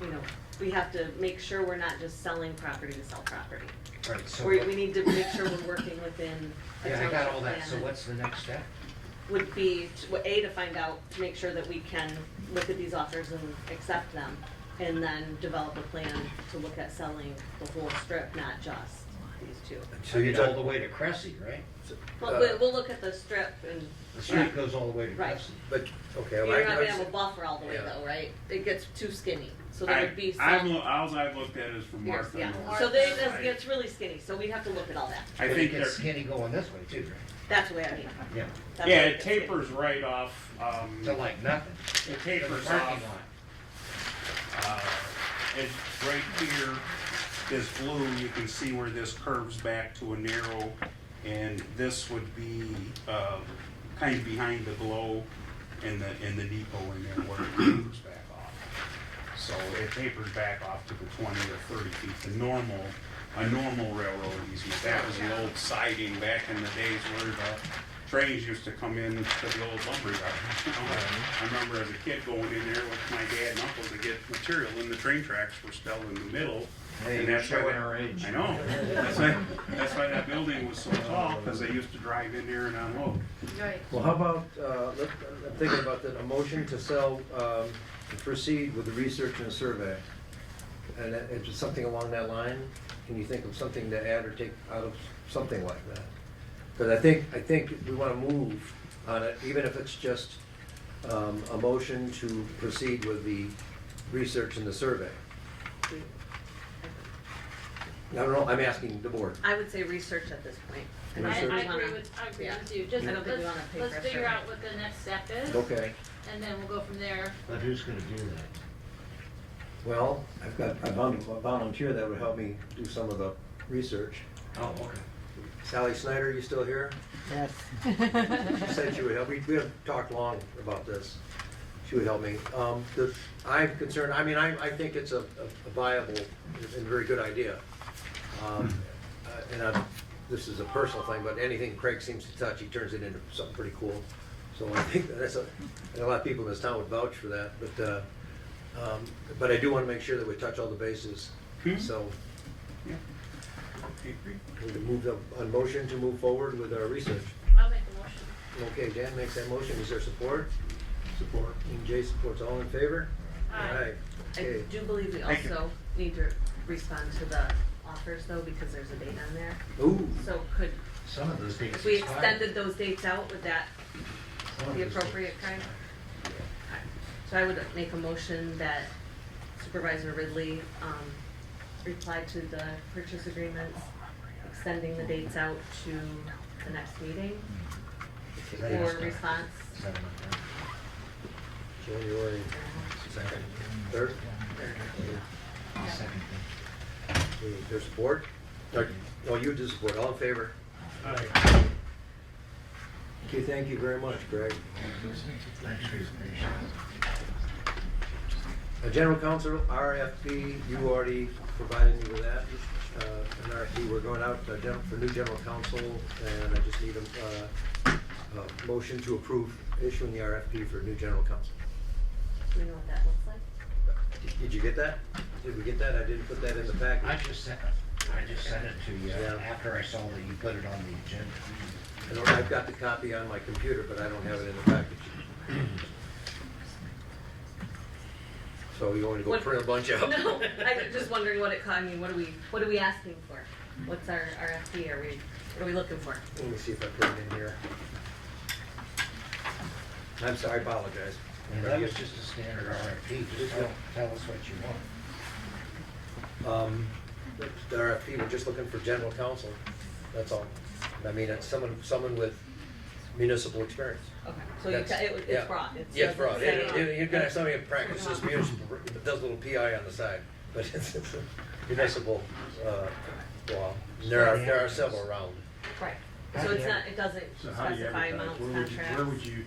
you know, we have to make sure we're not just selling property to sell property. Right, so We what- need to make sure we're working within a yeah, I got township all that, plan so what's the next step? would be, to find out, to make sure that we can look at these offers and accept them, and then develop a plan to look at selling the whole strip, not just these two. So I you're mean, all talking, the way to Cressy, right? Well, we'll look at the strip and. The street goes all the way to Right. Cressy. but, okay. You're well, not I gonna have a was- buffer all the way Yeah. though, right? It gets too skinny, so there would be I've some. alls I've looked at is from Here's- Martha. yeah, North. so it gets really skinny, so we'd have to look at all that. I But think it gets they're, skinny going this way too, right? That's the way I mean. Yeah, That's yeah, why it gets skinny. tapers right off, to like nothing. it To the tapers parking off. lot. It's right here, this blue, you can see where this curves back to a narrow, and this would be, kind of behind the glow and the depot in there where it tapers back off. So it tapers back off to the 20 or 30 feet, a normal railroad easement. That was the old siding back in the days where the trains used to come in to the old lumber yard. You know, I remember as a kid going in there with my dad and uncle to get material, and the train tracks were still in the middle. Hey, And you're that's why showing that- our age. I know. That's why that building was so tall, because they used to drive in there and unload. Right. Well, how about, I'm thinking about a motion to sell, to proceed with the research and the survey. And it's just something along that line. Can you think of something to add or take out of something like that? Because I think we want to move on it, even if it's just a motion to proceed with the research and the survey. I don't know, I'm asking the board. I would say research at this point. I don't Research. think I we agree wanna- with, I agree yeah. with you, just, I don't think we wanna pay for let's a figure survey. out what the next step is, Okay, and then we'll go from there. But who's gonna do that? well, I've got a volunteer that would help me do some of the research. Oh, okay. Sally Snyder, you still here? Yes. She said she would help. We have talked long about this. She would help me. I'm concerned, I mean, I think it's a viable and very good idea. This is a personal thing, but anything Craig seems to touch, he turns it into something pretty cool. So I think that's and a lot of people in this town would vouch for that, but I do want to make sure that we touch all the bases. So Yeah. I agree. we move on motion to move forward with our research. I'll make a motion. Okay, Dan makes that motion. Is there support? Support. And Jay supports. All in favor? Aye. I Okay. do believe we Thank you. also need to respond to the offers though, because there's a date on there. Ooh, So could, Some of those dates if we expired. extended those dates out, would that Some of be those appropriate, Craig? Okay. So I would make a motion that Supervisor Ridley, reply to the purchase agreements, extending the dates out to the next meeting Is that for yes, no? response. Is that enough? January second, third. Second thing. Is there support? No, you do support. All in favor? Okay, thank you very much, Greg. Thanks for your patience. General Counsel, RFP, you already provided me with that. An RFP, we're going out for new general counsel, and I just need a motion to approve issuing the RFP for new general counsel. Do we know what that looks like? Did you get that? Did we get that? I didn't put that in the package. I just sent it to you Yeah. after I saw that you put it on the agenda. I've got the copy on my computer, but I don't have it in the package. So you want to go What- print a bunch out? No, I'm just wondering what I mean, what are we asking for? What's our RFP, what are we looking for? Let me see if I put it in here. I'm sorry, I apologize. And that was just a standard RFP, just tell us what you want. The RFP, we're just looking for general counsel, that's all. I mean, it's someone with municipal experience. Okay, so That's- it's yeah. broad. Yeah, it's broad. doesn't say- You're gonna have somebody who practices municipal, does a little PI on the side, but it's a municipal well, there are several around. Right. So it's not, it doesn't So how do you specify advertise? amounts, Where would you, contracts. where would you,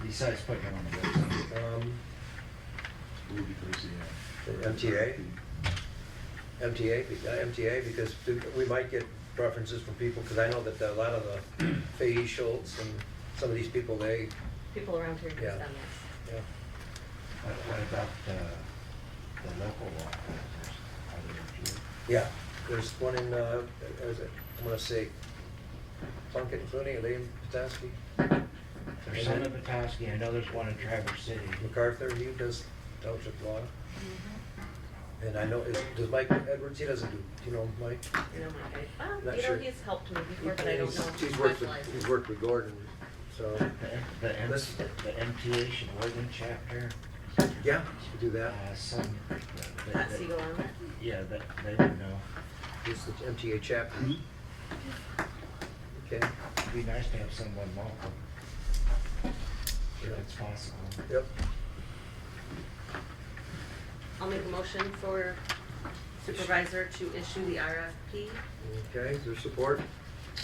Besides putting it on the website. where would you place the ad? MTA? MTA, because we might get preferences from people, because I know that a lot of the Fahey Schultz and some of these people, People around here use Yeah. them, yes. yeah, What about the local law? Are there a few? yeah. There's one in, I'm gonna say, Plunkett, Clooney, Elaine Petoskey, There's some in Petoskey, I know there's one in Traverse City. MacArthur, he does township law. And I know, does Mike Edwards, he doesn't do you know Mike? You know, Mike, Not you know, sure. he's helped me before, but I don't know if he specializes. He's worked with Gordon, so, The This- MTA Sheboygan chapter, yeah, we do that. some. Pat Siegel on it. Yeah, they would know. This is the MTA chapter. Okay, It'd be nice to have someone local, if it's possible. yep. I'll make a motion for supervisor to issue the RFP. Okay, is there support?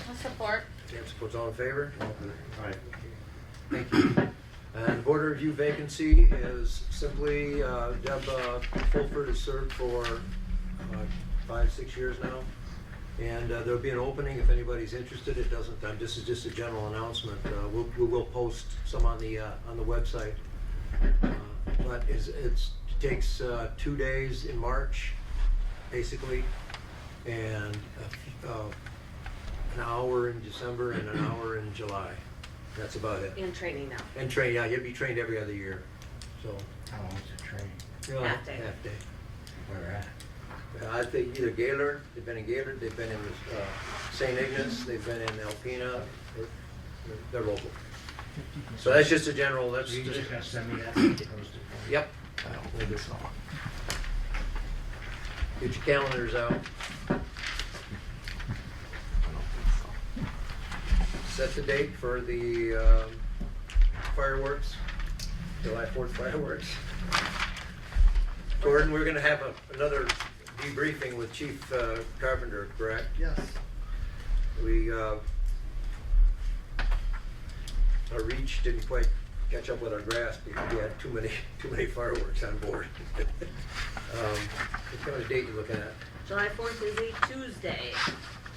I'll support. Dan supports, all in favor? Right. Thank you. And the board review vacancy is simply Deb Fulford has served for 5-6 years now. And there'll be an opening if anybody's interested. It doesn't, this is just a general announcement. We will post some on the website. But it takes 2 days in March, basically, and an hour in December and an hour in July. That's about it. And training now. And train, yeah, you'll be trained every other year, so. How long's the train? Half day. Half day. Where at? I think either Gaylord, they've been in Gaylord, they've been in St. Ignace, they've been in Alpena, they're local. So that's just a general, that's So you just, just gotta send me that, so I can post it for you? yep. We'll do so. Get your calendars out. Set the date for the fireworks, July 4th fireworks. Gordon, we're gonna have another debriefing with Chief Carpenter, correct? Yes. Our reach didn't quite catch up with our grasp because we had too many fireworks on board. What kind of date you looking at? July 4th is a Tuesday.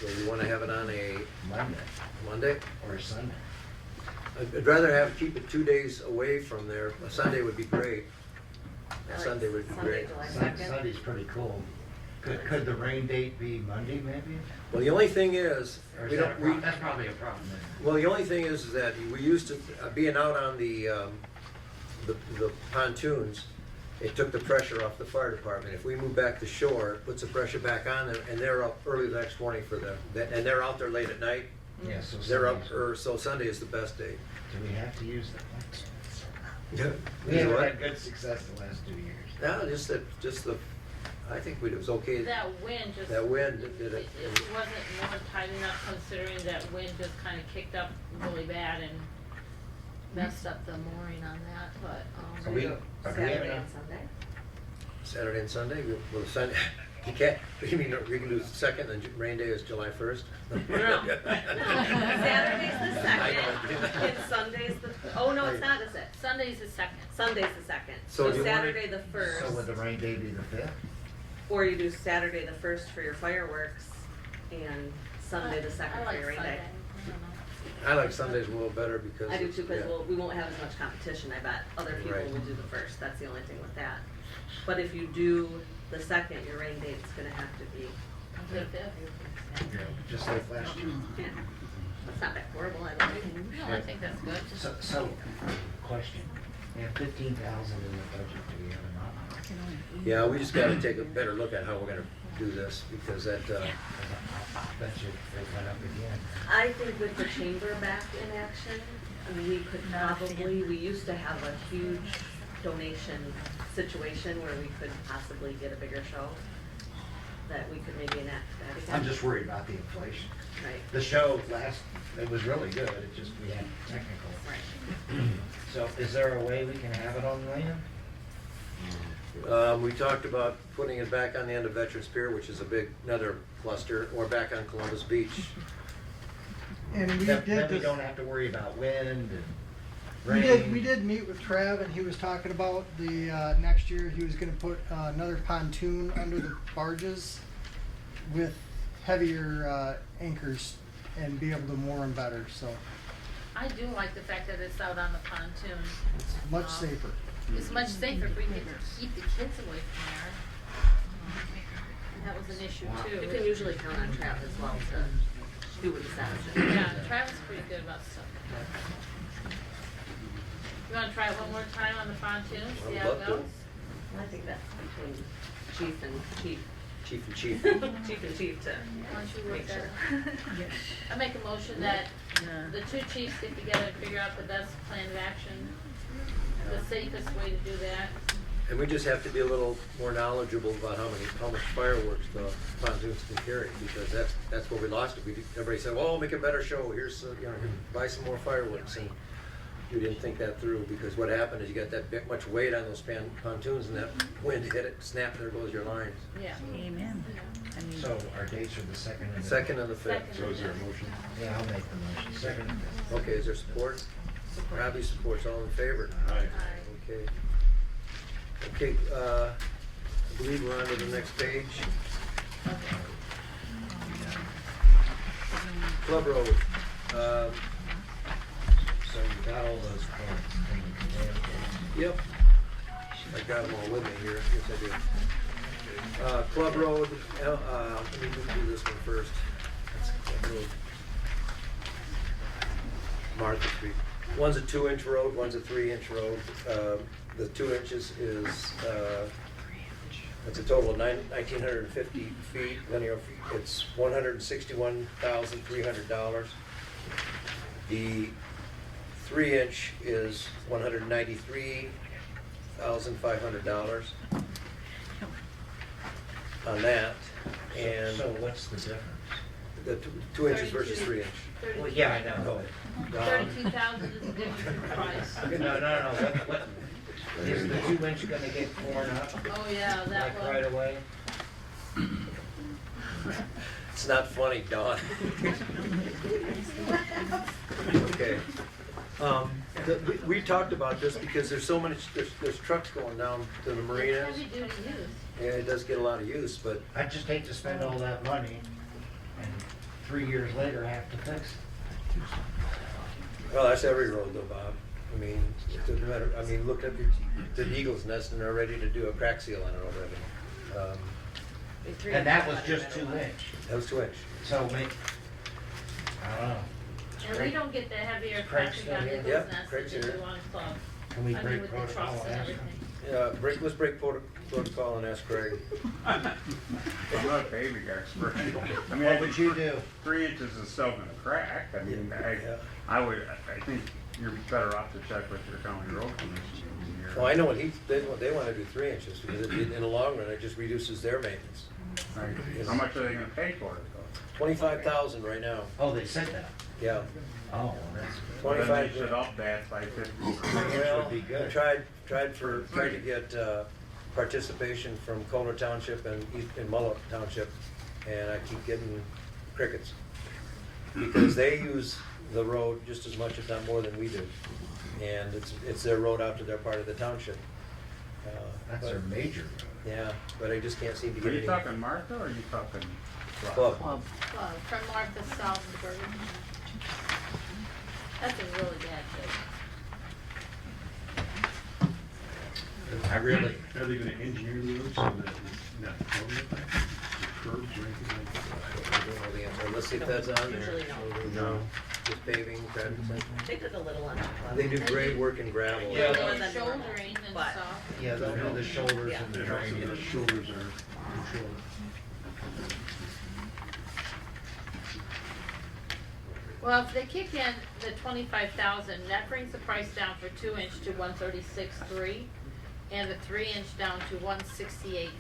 So you wanna have it on a Monday Monday? or Sunday. I'd rather keep it 2 days away from there. A Sunday would be great. I like Sunday would be great. July Sun- 2nd. Sunday's pretty cool. Could the rain date be Monday maybe? Well, the only thing is, Or we is that don't, a problem? That's probably a problem then. well, the only thing is that we used to, being out on the pontoons, it took the pressure off the fire department. If we move back to shore, it puts the pressure back on them, and they're up early the next morning for them. And they're out there late at night. Yeah, so They're up, Sundays- so Sunday is the best day. Do we have to use that one? We You know haven't what? had good success the last 2 years. No, just the, I think it was okay. That wind just. That wind did it. It wasn't more tight enough considering that wind just kinda kicked up really bad and messed up the mooring on that, but, Are we- Saturday and Sunday. Saturday and Sunday, well, Sunday, you can't, you mean, we can do the second, and rain day is July 1st? No. Saturday's the I second, know. and Sunday's the, oh, no, it's not, is it? Sunday's the second. Sunday's the second. So So do you want Saturday the So would first, the rain day be the 5th? or you do Saturday the first for your fireworks, and Sunday the second I for like your rain Sunday. day. I don't know. I like Sundays a little better because. I do too, yeah. because we won't have as much competition, I bet. Other people Right. would do the first, that's the only thing with that. But if you do the second, your rain date's gonna have to be, The fifth. Yeah, just like last year. yeah, that's not that horrible, I don't think. No, I think that's good. So, question, we have 15,000 in the budget, do we have enough? Yeah, we just gotta take a better look at how we're gonna do this, because that, I bet you it went up again. I think with the chamber back in action, I mean, we could probably, we used to have a huge donation situation where we could possibly get a bigger show, that we could maybe enact that again. I'm just worried about the inflation. Right, The show it was really good, it just, we had technical. right. So is there a way we can have it on land? We talked about putting it back on the end of Veterans Pier, which is a big, another cluster, or back on Columbus Beach. And we Then did we this, don't have to worry about wind and we rain. did meet with Trav, and he was talking about the, next year, he was gonna put another pontoon under the barges with heavier, anchors and be able to moor them better, so I do like the fact that it's out on the pontoon. it's much safer. It's much safer if we can keep the kids away from there. That was an issue too. You can usually count on Trav as well to do what he says. Yeah, Travis is pretty good about stuff. You wanna try it one more time on the pontoon, see how it I'd love to. goes? I think that's between chief and chief. Chief and chief. Chief and chief to Why don't you make work sure. that? I make a motion that the two chiefs get together and figure out the best plan of action, the safest way to do that. And we just have to be a little more knowledgeable about how much fireworks the pontoons can carry, because that's where we lost it. Everybody said, well, make a better show, here's, buy some more fireworks, and we didn't think that through, because what happened is you got that bit much weight on those pontoons, and that wind hit it, snap, there goes your lines. Yeah. Amen. So our dates are the second and the. Second and the fifth. Second. So is there a motion? Yeah, I'll make the motion, second and fifth. Okay, is there support? Robbie supports, all in favor? Aye. Okay. Okay, I believe we're on to the next page. Club Road. So you got all those points. Yep. I got them all with me here. Yes, I do. Club Road, let me do this one first. That's Club Road. Martha Street. One's a 2-inch road, one's a 3-inch road. The 2 inches is, it's a total of 1,950 feet, linear feet. It's $161,300. The 3-inch is $193,500 on that. And So what's the difference? the 2 inches versus 3 inch. Well, yeah, I know. 32,000 is the difference in price. No. What, is the 2 inch gonna get torn up, Oh, yeah, that like one. right away? It's not funny, Dawn. Okay. We talked about this because there's so many, there's trucks going down to the marinas. It's heavy duty use. Yeah, it does get a lot of use, but I just hate to spend all that money and 3 years later have to fix it. well, that's every road though, Bob. I mean, it doesn't matter. I mean, look at the Eagle's Nest and they're ready to do a crack seal on it already. And that was just 2 inch, That was 2 inch. so make, I don't know. And we don't get the heavier Craig's traffic on still here? Eagles Yep, Nest Craig's than we here. do on Club. Can we I mean, break with the protocol trucks and and ask him? everything. Let's break protocol and ask Craig. I'm not a paving expert. I mean, What would you do? 3 inches is still gonna crack. I mean, Yeah. I think you're better off to check with your county road commission. Well, I know what they want to do 3 inches because in the long run, it just reduces their maintenance. Right. How much are they gonna pay for it though? 25,000 right now. Oh, they said that? Yeah. Oh, well, that's, Well, then 25. they should up that by 50. Well, would be good. I tried to get participation from Kohler Township and Mullet Township, and I keep getting crickets because they use the road just as much, if not more, than we do, and it's their road out to their part of the township. that's But- their major road. Yeah, but I just can't seem to Are get you any. talking Martha or are you talking Club. Club, from Martha south to Bergen. That's a really bad shape. I really, Are they gonna engineer the road so that it's not permanent? The curbs or anything like that? I don't know the answer. Let's see if that's on there. Usually no. No. Just paving, traffic center. They did a little on Club. They do grade work and gravel. Yeah. More And than normal, shouldering and but- stuff. yeah, they'll do the shoulders Yeah. and the And also the drainage. shoulders are controlled. Well, if they kick in the 25,000, that brings the price down for 2 inch to 136.3, and the 3 inch down to 168.5.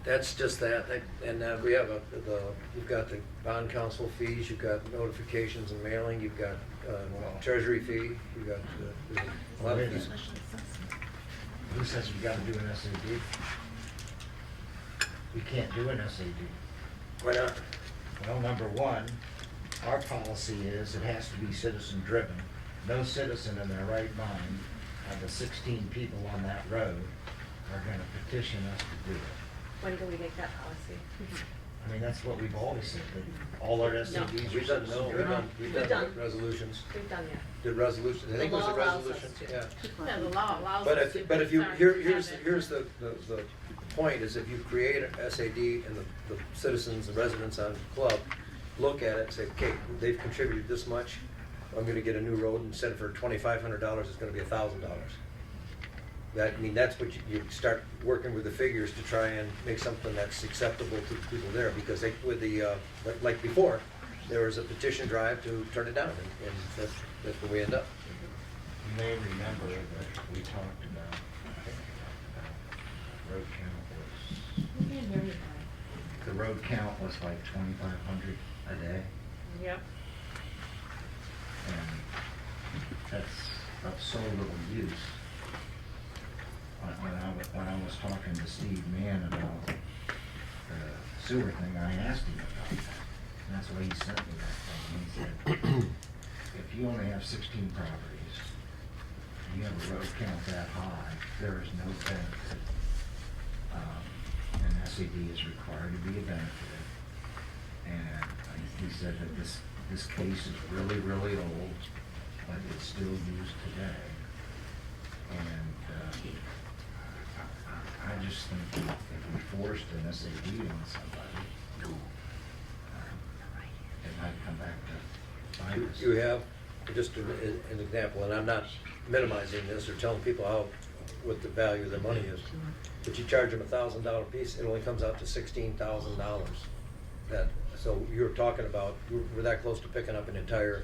That's just that, and we have you've got the bond council fees, you've got notifications and mailing, you've got treasury fee, you've got a lot of fees. Who says we gotta do an SAD? We can't do an SAD. Why not? Well, number one, our policy is it has to be citizen driven. No citizen in their right mind of the 16 people on that road are gonna petition us to do it. When do we make that policy? I mean, that's what we've always said, that all our SADs are We've done, citizen we've driven. done, we've We've done done. resolutions. We've done, yeah. Did resolutions, I think it was The a law allows us resolution, to. yeah. Yeah, the law allows But us to. if you, Sorry, here's have it. the point, is if you create a SAD and the citizens, the residents on the club, look at it and say, okay, they've contributed this much, I'm gonna get a new road, instead of for $2,500, it's gonna be $1,000. That, I mean, that's what you start working with the figures to try and make something that's acceptable to the people there, because they, with the, like before, there was a petition drive to turn it down, and that's where we end up. You may remember that we talked about, road count was, the road count was like 2,500 a day, Yep. and that's of so little use. When I was talking to Steve Mann about the sewer thing, I asked him about that. And that's why he sent me that thing. He said, if you only have 16 properties, and you have a road count that high, there is no benefit. An SAD is required to be a benefit. And he said that this case is really, really old, but it's still used today. And I just think if we forced an SAD on somebody, it might come back to bite us. You have, just an example, and I'm not minimizing this or telling people what the value of the money is, but you charge them $1,000 piece, it only comes out to $16,000. So you're talking about, we're that close to picking up an entire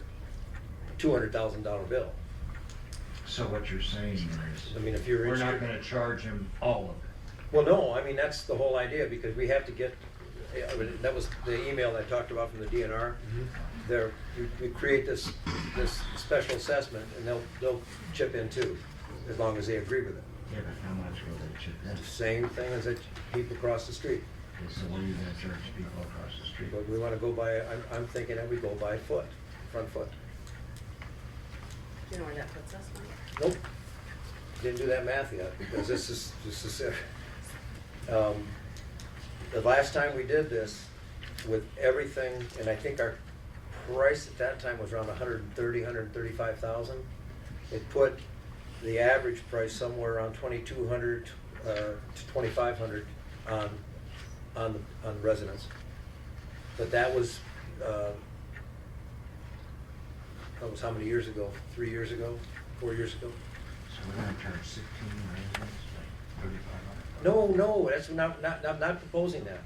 $200,000 bill. So what you're saying is, I mean, if you're we're not gonna charge him all of it. Well, no, I mean, that's the whole idea, because we have to get, I mean, that was the email I talked about from the DNR. There, we create this special assessment, and they'll chip in too, as long as they agree with it. Yeah, but how much will they chip in? It's the same thing as the people across the street. Okay, so what are you gonna charge people across the street? But we wanna go by, I'm thinking that we go by foot, front foot. Do you know where that puts us, Mike? Nope, didn't do that math yet, because this is, the last time we did this, with everything, and I think our price at that time was around 135,000. It put the average price somewhere around 2,200 to 2,500 on residents. But that was how many years ago? 3 years ago? 4 years ago? So we're gonna charge 16 residents, like 3,500? No, that's I'm not proposing that.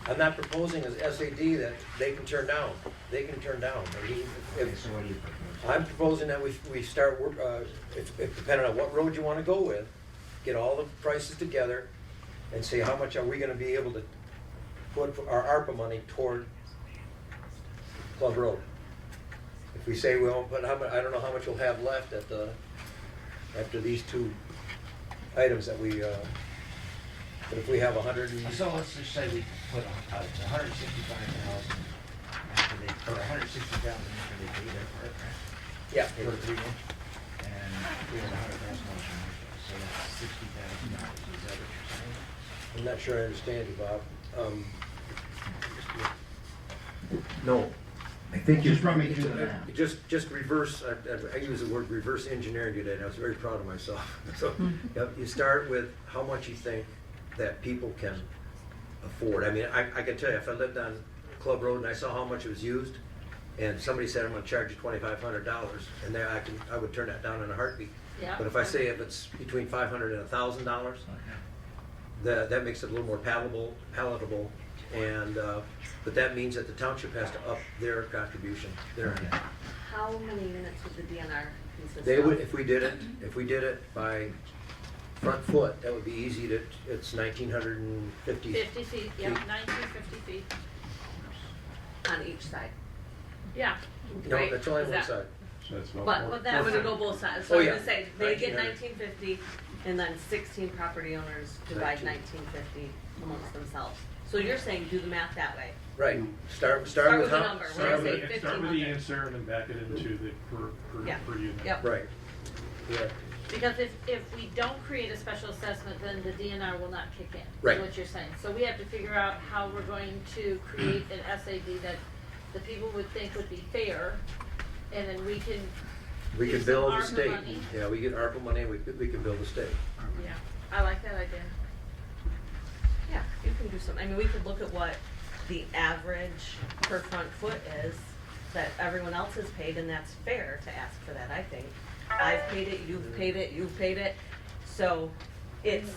I'm not proposing as SAD that they can turn down. They can turn down. I mean, Okay, so what do you propose? I'm proposing that we start work, if depending on what road you wanna go with, get all the prices together and say how much are we gonna be able to put our ARPA money toward Club Road. If we say we won't put, I don't know how much we'll have left after these two items that we, but if we have 100 and. So let's just say we put 165,000 after they, or 160,000 after they pay their part, right? Yeah. For 3 inch, and we have 100,000 so that's $60,000, is that what you're saying? I'm not sure I understand you, Bob. No, I think Just run me through the math. Just reverse, I use the word reverse engineering today, and I was very proud of myself. So, you start with how much you think that people can afford. I mean, I can tell you, if I lived on Club Road and I saw how much it was used, and somebody said, I'm gonna charge you $2,500, and there I would turn that down in a heartbeat. Yeah. But if I say if it's between $500 and $1,000, that makes it a little more palatable, and, but that means that the township has to up their contribution, How many units would the DNR consist of? They would, if we did it by front foot, that would be easy to, it's 1,950. 50 feet, yeah, 1950 feet. On each side. Yeah. No, Right, that's only is one that- side. So that's about But that would go both sides, so Oh, I'm yeah. gonna say, they get 1900. 1950, and then 16 property owners divide 1950 amongst themselves. So you're saying do the math that way? Right, start with with a how? number. Start When I with say start with 1,500. the answer and then back it into the Yeah. per unit. Yep. Right, yeah, Because if we don't create a special assessment, then the DNR will not kick in. Right. Is what you're saying. So we have to figure out how we're going to create an SAD that the people would think would be fair, and then we can. we use can build some the ARPA state, money. yeah, we get ARPA money, we can build the state. Yeah, I like that idea. Yeah, you can do something. I mean, we could look at what the average per front foot is that everyone else has paid, and that's fair to ask for that, I think. I've paid it, you've paid it, you've paid it, so it's,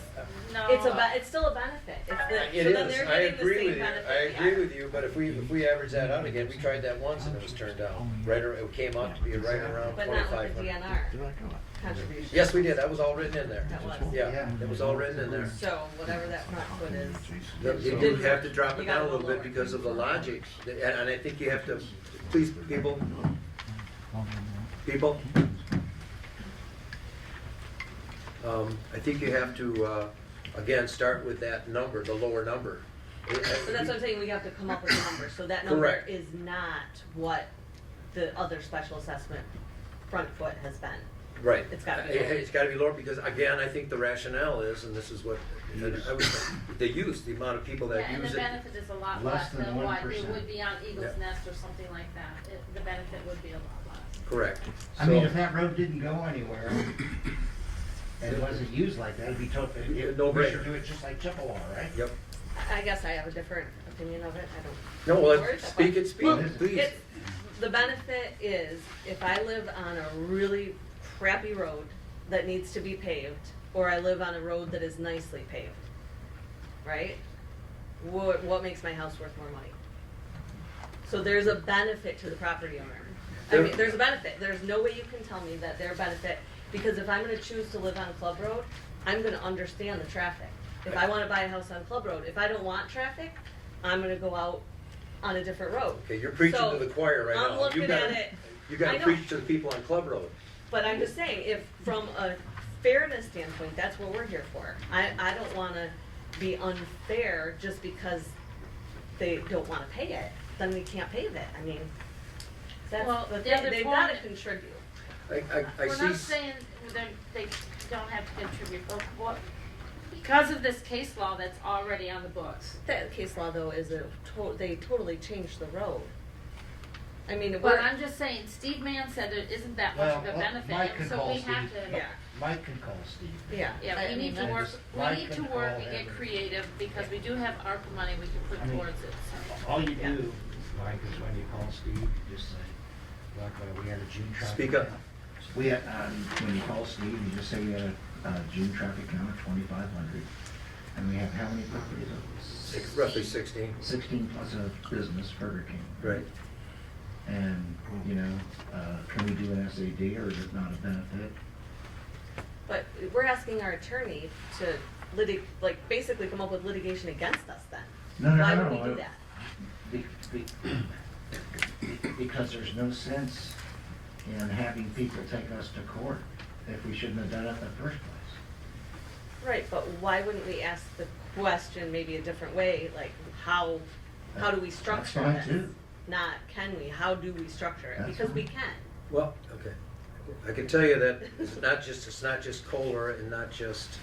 No. it's still a benefit. It So then is, they're I getting the agree same with you, benefit I we agree are. with you, but if we average that out again, we tried that once and it was turned down. It came out to be right around But not with the 2,500. DNR contribution. Yes, we did, that was all written in there. That was. Yeah, it was all written in there. So whatever that front foot is. You do have to drop it You gotta down a go little bit lower. because of the logic, and I think you have to, please, people, I think you have to, again, start with that number, the lower number. So that's what I'm saying, we have to come up with a number, so that number Correct. is not what the other special assessment front foot has been. Right. It's gotta be lower. It's gotta be lower, because again, I think the rationale is, and this is what, I was, the use, the amount of people Yeah, that and use the it. benefit is a lot Less less than than what it 1%. would be on Eagle's Yeah. Nest or something like that. The benefit would be a lot less. Correct. I mean, So- if that road didn't go anywhere, and it wasn't used like that, it'd be No we brainer. should do it just like Chippewa, right? Yep. I guess I have a different opinion of it, I don't. No, well, Words? speak it, Well, please. it's, the benefit is, if I live on a really crappy road that needs to be paved, or I live on a road that is nicely paved, right? What makes my house worth more money? So there's a benefit to the property owner. I mean, there's a benefit, there's no way you can tell me that their benefit, because if I'm gonna choose to live on Club Road, I'm gonna understand the traffic. If I wanna buy a house on Club Road, if I don't want traffic, I'm gonna go out on a different road. Okay, you're preaching So, to the choir right now. I'm looking You gotta- at it- You I gotta know. preach to the people on Club Road. But I'm just saying, if from a fairness standpoint, that's what we're here for. I don't wanna be unfair just because they don't wanna pay it, then we can't pave it. I mean, that's Well, the the thing, other they've point- gotta contribute. I We're not see, saying they don't have to contribute, but because of this case law that's already on the books. That case law though is they totally changed the road. I mean, But I'm just saying, Steve Mann said it isn't that much of a benefit, Mike can so call we have Steve. to. Yeah. Mike can call Steve. Yeah. Yeah, I we need mean, to work, just- we Mike need to can work call and get him. creative, because we do have ARPA money we can put I mean, towards it, so. All you Yeah. do, Mike, is when you call Steve, you just say, look, we had a June traffic. Speak up. count. We had, when you call Steve, you just say we had a June traffic count of 2,500. And we have how many properties? roughly 16. 16 plus a business, Burger King. Right. And, you know, can we do an SAD or is it not a benefit? But we're asking our attorney to basically come up with litigation against us then. No. Why would we do that? Because there's no sense in having people take us to court if we shouldn't have done it in the first place. Right, but why wouldn't we ask the question maybe a different way, like how do we structure fine, this? too. Not can we, how do we structure it? That's Because we fine. can. Well, okay. I can tell you that it's not just Kohler and not just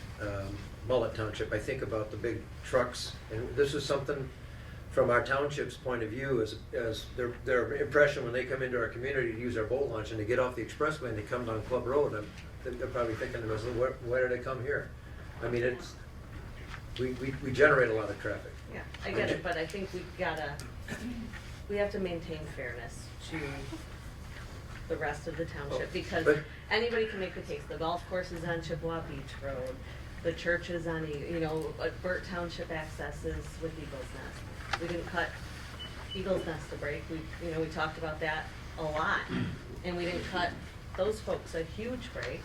Mullet Township. I think about the big trucks, and this is something from our township's point of view, as their impression when they come into our community to use our boat launch and they get off the expressway and they come down Club Road, they're probably thinking to themselves, why did I come here? I mean, we generate a lot of traffic. Yeah, I get it, but I think we have to maintain fairness to the rest of the township, because But- anybody can make the case. The golf course is on Chippewa Beach Road, the church is on, Burt Township accesses with Eagles Nest. We didn't cut Eagles Nest a break, we talked about that a lot. And we didn't cut those folks a huge break,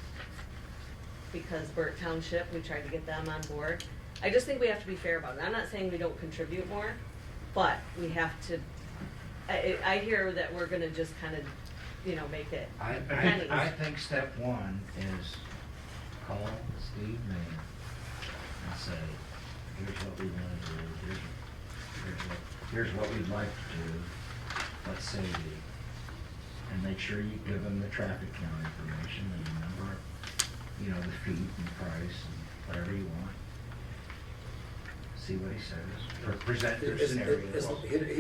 because Burt Township, we tried to get them on board. I just think we have to be fair about it. I'm not saying we don't contribute more, but we have to, I hear that we're gonna just kind of, make it pennies. I think step one is call Steve Mayer and say, here's what we want to do, here's what we'd like to do, let's say the, and make sure you give them the traffic count information and the number of, you know, the feet and price and whatever you want. See what he says, present their scenario.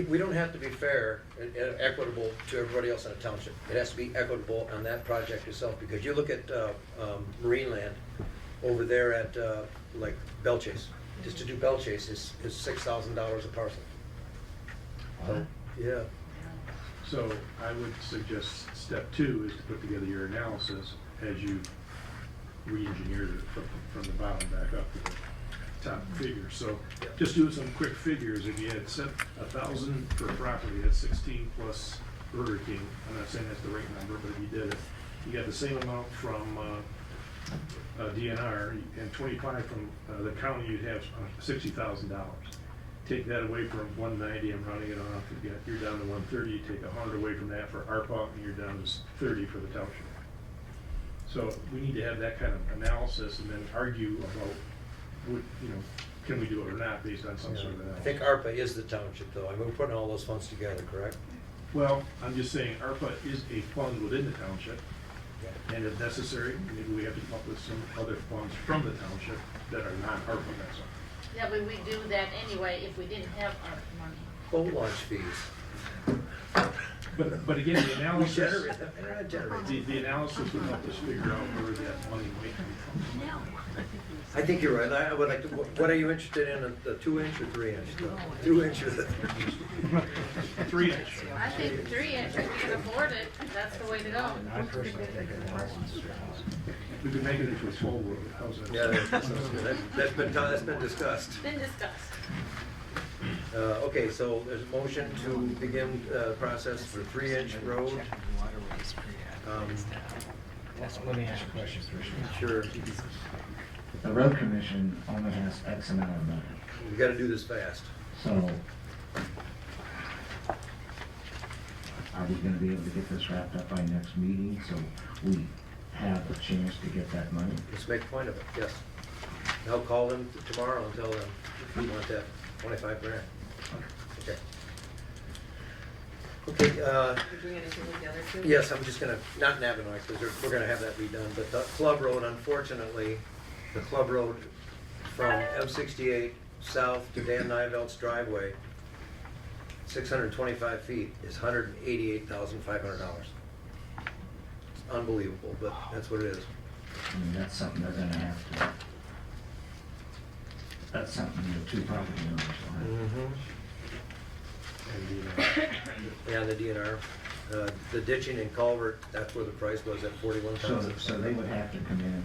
We don't have to be fair and equitable to everybody else in the township. It has to be equitable on that project itself, because you look at Marine Land over there at like Bell Chase. Just to do Bell Chase is $6,000 a parcel. Yeah. So I would suggest step 2 is to put together your analysis as you re-engineered it from the bottom back up to the top figure. So just do some quick figures. If you had set 1,000 per property, that's 16 plus Burger King. I'm not saying that's the right number, but if you did it, you got the same amount from DNR and 25 from the county, you'd have $60,000. Take that away from 190, I'm rounding it off, you're down to 130, you take 100 away from that for ARPA, and you're down to 30 for the township. So we need to have that kind of analysis and then argue about, what, you know, can we do it or not based on some sort of analysis. I think ARPA is the township, though. I mean, we're putting all those funds together, correct? Well, I'm just saying ARPA is a fund within the township, and if necessary, maybe we have to come up with some other funds from the township that are non-ARPA, that's all. Yeah, but we do that anyway if we didn't have our money. Boat launch fees. But again, the analysis, The analysis would help us figure out where that money might come from. I think you're right. I would like to, what are you interested in, the 2-inch or 3-inch? 2-inch or the 3-inch. I think 3-inch, if we can afford it, that's the way to go. I personally think it was. We could make it into a toll road, how's that? Yeah, that sounds good. That's been discussed. Been discussed. Okay, so there's a motion to begin process for 3-inch road. Let me ask you a question first. Sure. The road commission only has X amount of money, We gotta do this fast. so are we gonna be able to get this wrapped up by next meeting, so we have a chance to get that money? Let's make a point of it, yes. I'll call them tomorrow and tell them we want that 25 grand. Okay. Okay, You're doing anything with the other two? yes, I'm just gonna, not Navinoy, because we're gonna have that redone, but the Club Road, unfortunately, the Club Road from M68 south to Dan Nivelt's driveway, 625 feet, is $188,500. It's unbelievable, but that's what it is. I mean, that's something they're gonna have to, that's something the two property owners will have. Yeah, the DNR. The ditching and culvert, that's where the price was at $41,000. So they would have to come in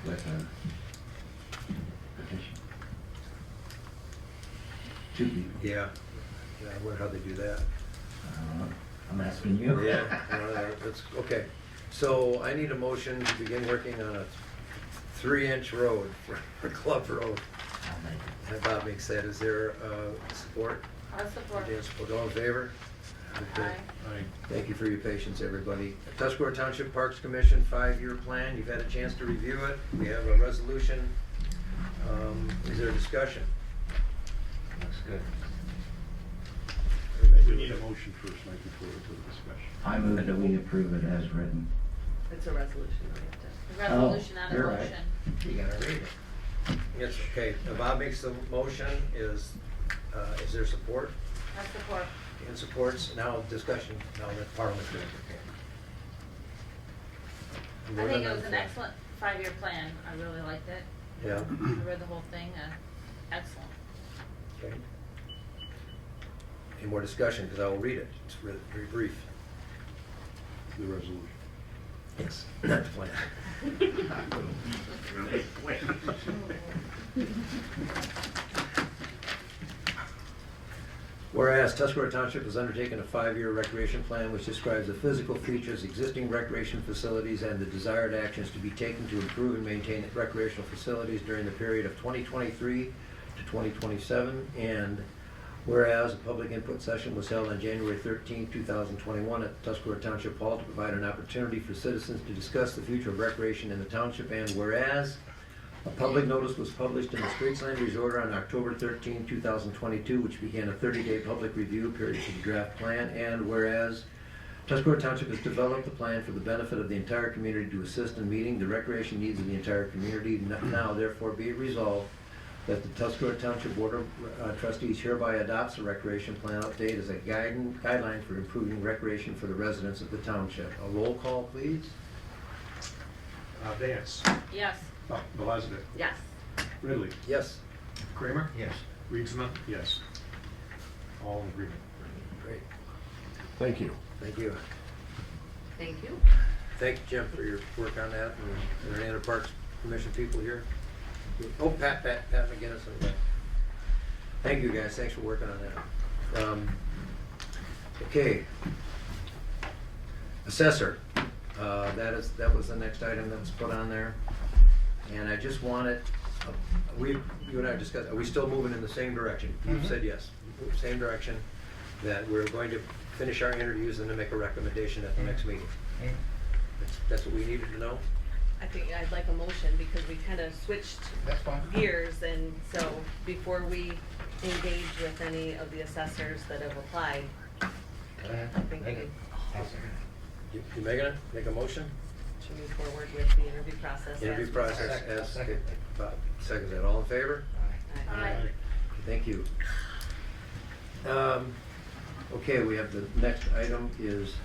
with a petition. Two people. Yeah. Yeah, I wonder how they do that. I'm asking you. Yeah, that's, okay. So I need a motion to begin working on a 3-inch road for Club Road. I'll make it. And Bob makes that. Is there support? I'll support. Dan, support. All in favor? Okay. Aye. Thank you for your patience, everybody. Tuscarora Township Parks Commission 5-year plan. You've had a chance to review it. We have a resolution. Is there a discussion? Looks good. We need a motion first, Mike, before we go to discussion. I move that we approve it as written. It's a resolution, we have to. The resolution, not a you're right. motion. You gotta read it. Yes, okay. Bob makes the motion. Is there support? I support. And supports. Now discussion. Now that Parliament's doing it. I think it was an excellent 5-year plan. I really liked it. Yeah. I read the whole thing. Excellent. Okay. Any more discussion? Because I will read it. It's very brief. The resolution. Yes. Not the plan. Whereas Tuscarora Township has undertaken a 5-year recreation plan which describes the physical features, existing recreation facilities, and the desired actions to be taken to improve and maintain recreational facilities during the period of 2023 to 2027, and Whereas a public input session was held on January 13, 2021 at Tuscarora Township Hall to provide an opportunity for citizens to discuss the future of recreation in the township, and whereas a public notice was published in the Streets Land Use Order on October 13, 2022, which began a 30-day public review period for the draft plan, and whereas Tuscarora Township has developed a plan for the benefit of the entire community to assist in meeting the recreation needs of the entire community, now therefore be it resolved that the Tuscarora Township Board of Trustees hereby adopts a recreation plan update as a guideline for improving recreation for the residents of the township. A roll call, please. Vance. Yes. Velazquez. Yes. Ridley. Yes. Kramer. Yes. Riegsma. Yes. All in agreement. Great. Thank you. Thank you. Thank you. Thank you, Jim, for your work on that. And are there any other Parks Commission people here? Oh, Pat McGinnis. Thank you, guys. Thanks for working on that. Okay. Assessor. That was the next item that was put on there. And I just wanted, you and I discussed, are we still moving in the same direction? You've said yes. Same direction, that we're going to finish our interviews and then make a recommendation at the next meeting. That's what we needed to know? I think I'd like a motion because we kind of switched That's fine. gears, and so before we engage with any of the assessors that have applied, I think we You making it? Make a motion? should move forward with the interview process. Interview as process presented. as, okay, Bob seconds that. All in favor? Aye. Thank you. Okay, we have the next item is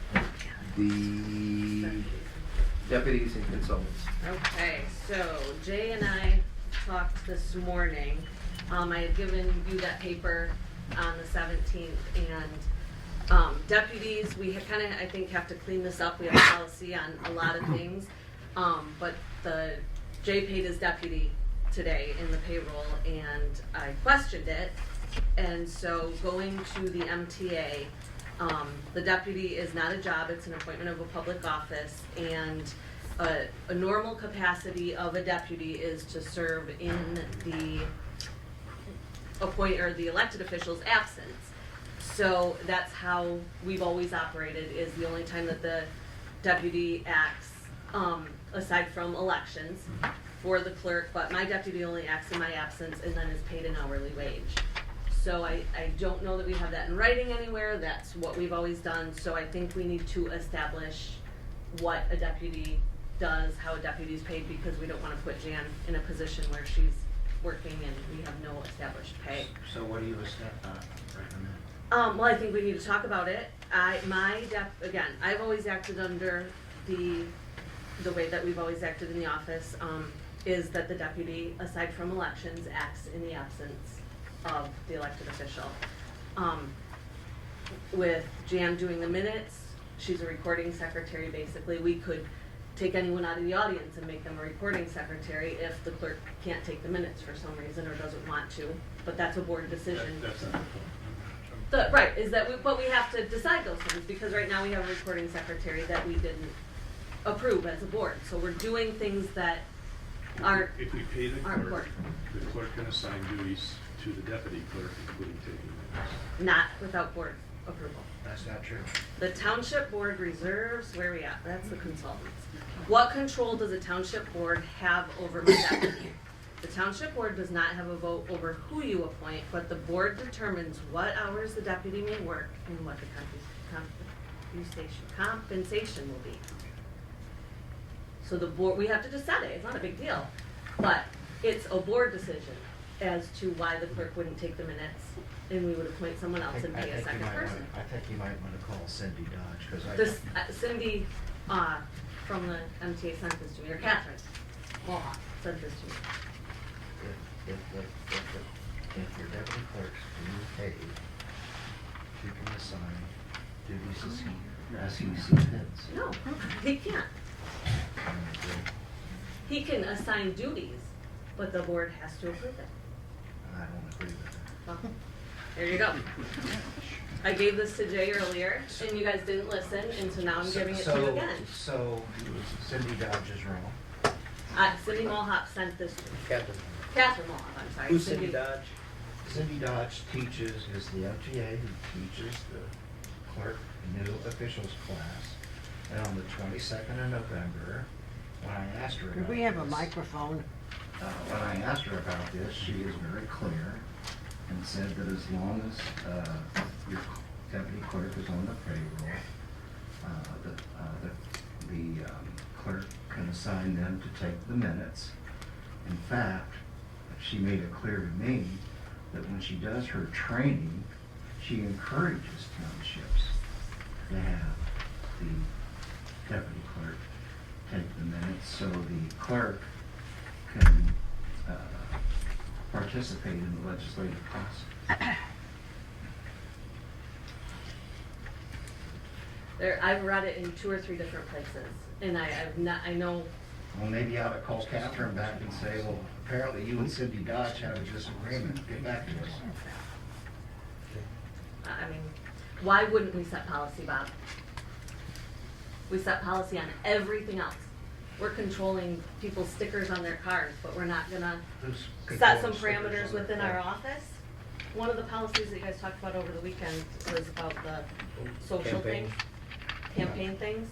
the deputies and consultants. Okay, so Jay and I talked this morning. I had given you that paper on the 17th, and deputies, we kind of, I think, have to clean this up. We have a policy on a lot of things. But Jay paid his deputy today in the payroll, and I questioned it. And so going to the MTA, the deputy is not a job, it's an appointment of a public office, and a normal capacity of a deputy is to serve in the the elected official's absence. So that's how we've always operated, is the only time that the deputy acts, aside from elections, for the clerk, but my deputy only acts in my absence and then is paid an hourly wage. So I don't know that we have that in writing anywhere, that's what we've always done, so I think we need to establish what a deputy does, how a deputy's paid, because we don't wanna put Jan in a position where she's working and we have no established pay. So what do you recommend? Well, I think we need to talk about it. Again, I've always acted under the way that we've always acted in the office, is that the deputy, aside from elections, acts in the absence of the elected official. With Jan doing the minutes, she's a recording secretary basically. We could take anyone out of the audience and make them a recording secretary if the clerk can't take the minutes for some reason or doesn't want to, but that's a board decision. That's not the point. Right, is that but we have to decide those things, because right now we have a recording secretary that we didn't approve as a board, so we're doing things that aren't If we pay the clerk, important. the clerk can assign duties to the deputy clerk, including taking minutes. Not without board approval. That's not true. The township board reserves, where are we at? That's the consultants. What control does a township board have over the deputy? The township board does not have a vote over who you appoint, but the board determines what hours the deputy may work and what the compensation will be. So the board, we have to decide it, it's not a big deal, but it's a board decision as to why the clerk wouldn't take the minutes and we would appoint someone else and pay a second person. I think you might wanna call Cindy Dodge, cause I. This, Cindy, from the MTA sent this to me, or Catherine Mohawk sent this to me. If your deputy clerk's being paid, he can assign duties as he sees fit. No, he can't. He can assign duties, but the board has to approve it. I don't agree with that. Well, there you go. I gave this to Jay earlier, and you guys didn't listen, and so now I'm giving it to you again. So Cindy Dodge is wrong. Cindy Mohawk sent this to me. Captain, Catherine Mohawk, I'm sorry. who's Cindy Dodge? Cindy Dodge is the MTA who teaches the clerk new officials class. And on the 22nd of November, when I asked her about Could we have a this, microphone? when I asked her about this, she is very clear and said that as long as your deputy clerk is on the payroll, the clerk can assign them to take the minutes. In fact, she made it clear to me that when she does her training, she encourages townships to have the deputy clerk take the minutes so the clerk can participate in the legislative process. I've read it in 2 or 3 different places, and I know. Well, maybe I ought to call Catherine back and say, well, apparently you and Cindy Dodge have a disagreement. Get back to us. I mean, why wouldn't we set policy, Bob? We set policy on everything else. We're controlling people's stickers on their cars, but we're not gonna set some parameters within our office. One of the policies that you guys talked about over the weekend was about the social things, campaign things.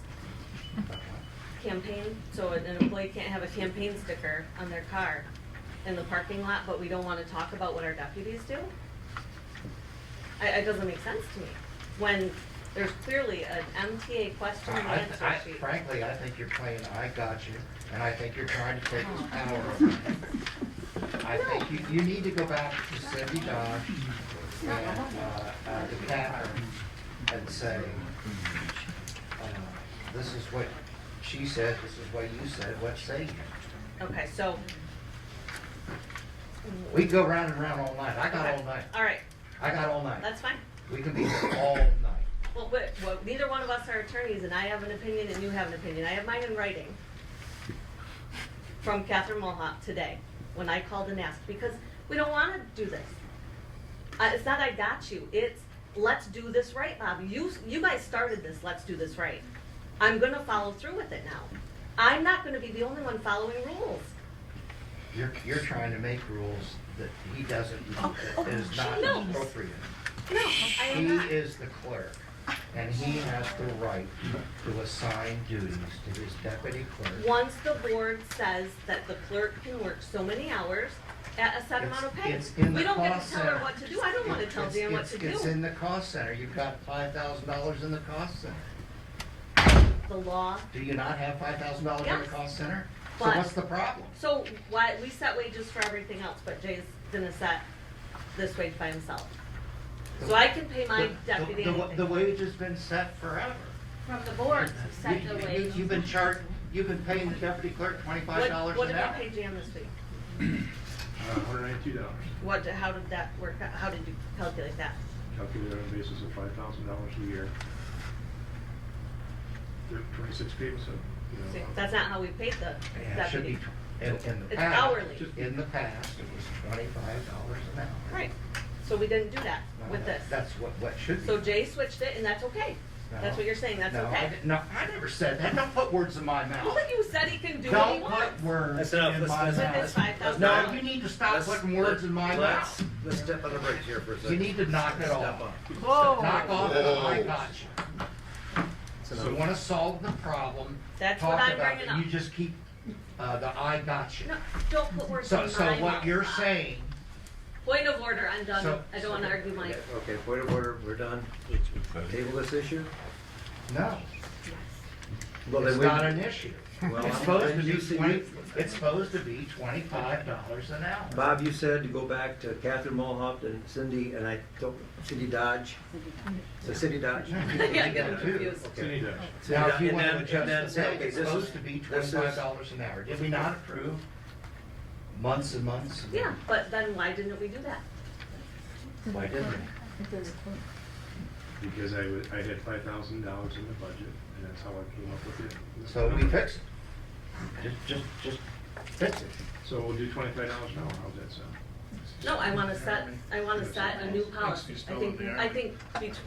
Campaign, so an employee can't have a campaign sticker on their car in the parking lot, but we don't wanna talk about what our deputies do? It doesn't make sense to me, when there's clearly an MTA question and answer sheet. Frankly, I think you're playing I got you, and I think you're trying to take his power away. I think you need to go back to Cindy Dodge and to Catherine and say, this is what she said, this is what you said, what say you? Okay, so. We can go round and round all night. I got all night. All right, I got all night. that's fine. We can be here all night. Well, but neither one of us are attorneys, and I have an opinion and you have an opinion. I have mine in writing from Catherine Mulhop today, when I called and asked, because we don't wanna do this. It's not I got you, it's let's do this right, Bob. You guys started this, let's do this right. I'm gonna follow through with it now. I'm not gonna be the only one following rules. You're trying to make rules that he doesn't, is not no. appropriate. No, I am He not. is the clerk, and he has the right to assign duties to his deputy clerk. Once the board says that the clerk can work so many hours at a set amount of pay, It's in the we don't get cost to tell her center. what to do. I don't wanna tell Dan what to do. It's in the cost center. You've got $5,000 in the cost center. The law. Do you not have $5,000 in Yes. the cost center? So But- what's the problem? So why, we set wages for everything else, but Jay's gonna set this wage by himself. So I can pay my deputy anything. The wage has been set forever. From the board, set the wage. You've been paying the deputy clerk $25 What an did hour. we pay Jan this week? $192. How did that work out? How did you calculate that? Calculated on a basis of $5,000 a year. 26 people, so, See, that's not how we paid the Yeah, it should be, deputy. in the It's past. hourly. In the past, it was $25 an hour. Right, so we didn't do that No, with this. That's what should be. So Jay switched it, and that's okay. No. That's what you're saying, that's No, okay. No, I never said that. Don't put words in my mouth. Well, you said he can do what he Don't wants. put words That's enough. in Let's- my let's- With mouth. his $5,000. No, you need to stop putting words in my mouth. Let's step on the brakes here for a second. You need to knock it Step off. off. Whoa. Knock off the I got you. So you wanna solve the problem, That's talk what I'm about bringing it. up. You just keep, the I got you. No, don't put words in my So mouth. what you're saying, Point of order, I'm done. So- I don't wanna argue my. Okay, point of order, we're done. Table this issue? no, Well, it's then we- not an issue. Well, It's supposed to then you be see- it's supposed to be $25 an hour. Bob, you said to go back to Catherine Mulhop and Cindy, and Cindy Dodge. So Cindy Dodge? Yeah, I get them confused. Okay. Cindy Dodge. Cindy Now, Dodge, if you and want to then- adjust and then the say, pay, okay, it's this supposed is- to be this is- $25 an hour. Did we not approve months and months? Yeah, but then why didn't we do that? Why didn't we? Because I had $5,000 in the budget, and that's how I came up with it. So we fixed it. Just fix it. So we'll do $25 an hour, how's that sound? No, I wanna set a new policy. I think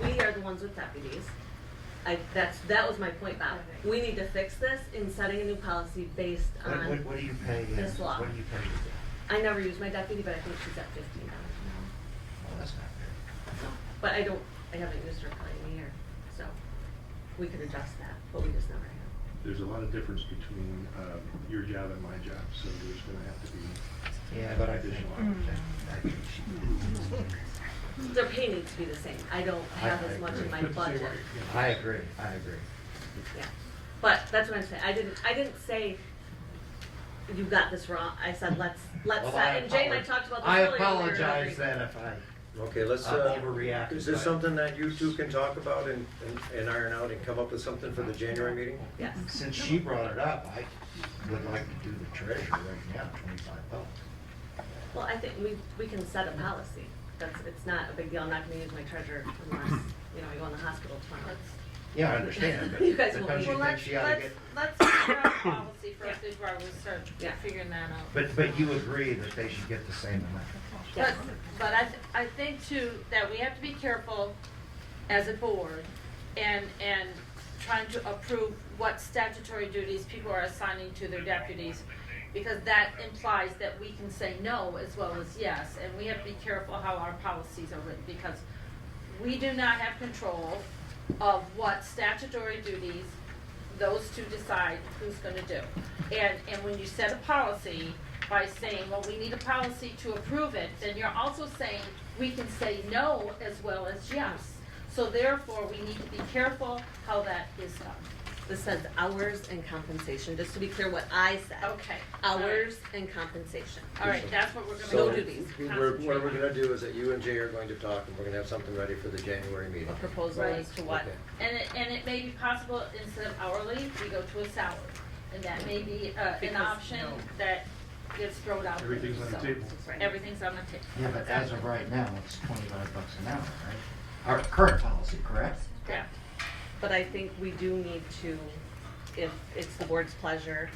we are the ones with deputies. That was my point, Bob. We need to fix this in setting a new policy based on, What do you pay? this law. What do you pay? I never use my deputy, but I think she's at $15 an But I haven't used her probably in a year, so we could adjust that, but we just never have. There's a lot of difference between your job and my job, so there's gonna have to be Yeah, but I think, additional. I think she, Their pay needs to be the same. I don't have as much in my budget. I agree. Yeah, but that's what I'm saying. I didn't say you got this wrong. I said let's Well, set, and Jay and I talked about this I earlier. we were in apologize agreement. then if I Okay, let's, overreacted. is this but- something that you two can talk about and iron out and come up with something for the January meeting? Yes. Since she brought it up, I would like to do the treasurer right now, $25. Well, I think we can set a policy. It's not a big deal. I'm not gonna use my treasure unless, I go in the hospital tomorrow. Yeah, I understand, but You guys won't don't need you it. think she ought to get, Let's figure out policy first before we start Yeah. figuring that out. but you agree that they should get the same amount? But, I think too, that we have to be careful as a board and trying to approve what statutory duties people are assigning to their deputies. Because that implies that we can say no as well as yes, and we have to be careful how our policies are written, because we do not have control of what statutory duties those two decide who's gonna do. And when you set a policy by saying, well, we need a policy to approve it, then you're also saying we can say no as well as yes. So therefore, we need to be careful how that is done. This says hours and compensation, just to be clear what I said. Okay. Hours and compensation. All right, that's what we're gonna So, go do do. these. what we're gonna do is that you and Jay are going to talk, and we're gonna have something ready for the January meeting. A proposal as to what. Okay. And it may be possible, instead of hourly, we go to a salary. And that may be an Because, option that gets thrown out. there. Everything's on the So, table. Everything's on the table. Yeah, but as of right now, it's $25 an hour, right? Our current policy, correct? Yeah. But I think we do need to, if it's the board's pleasure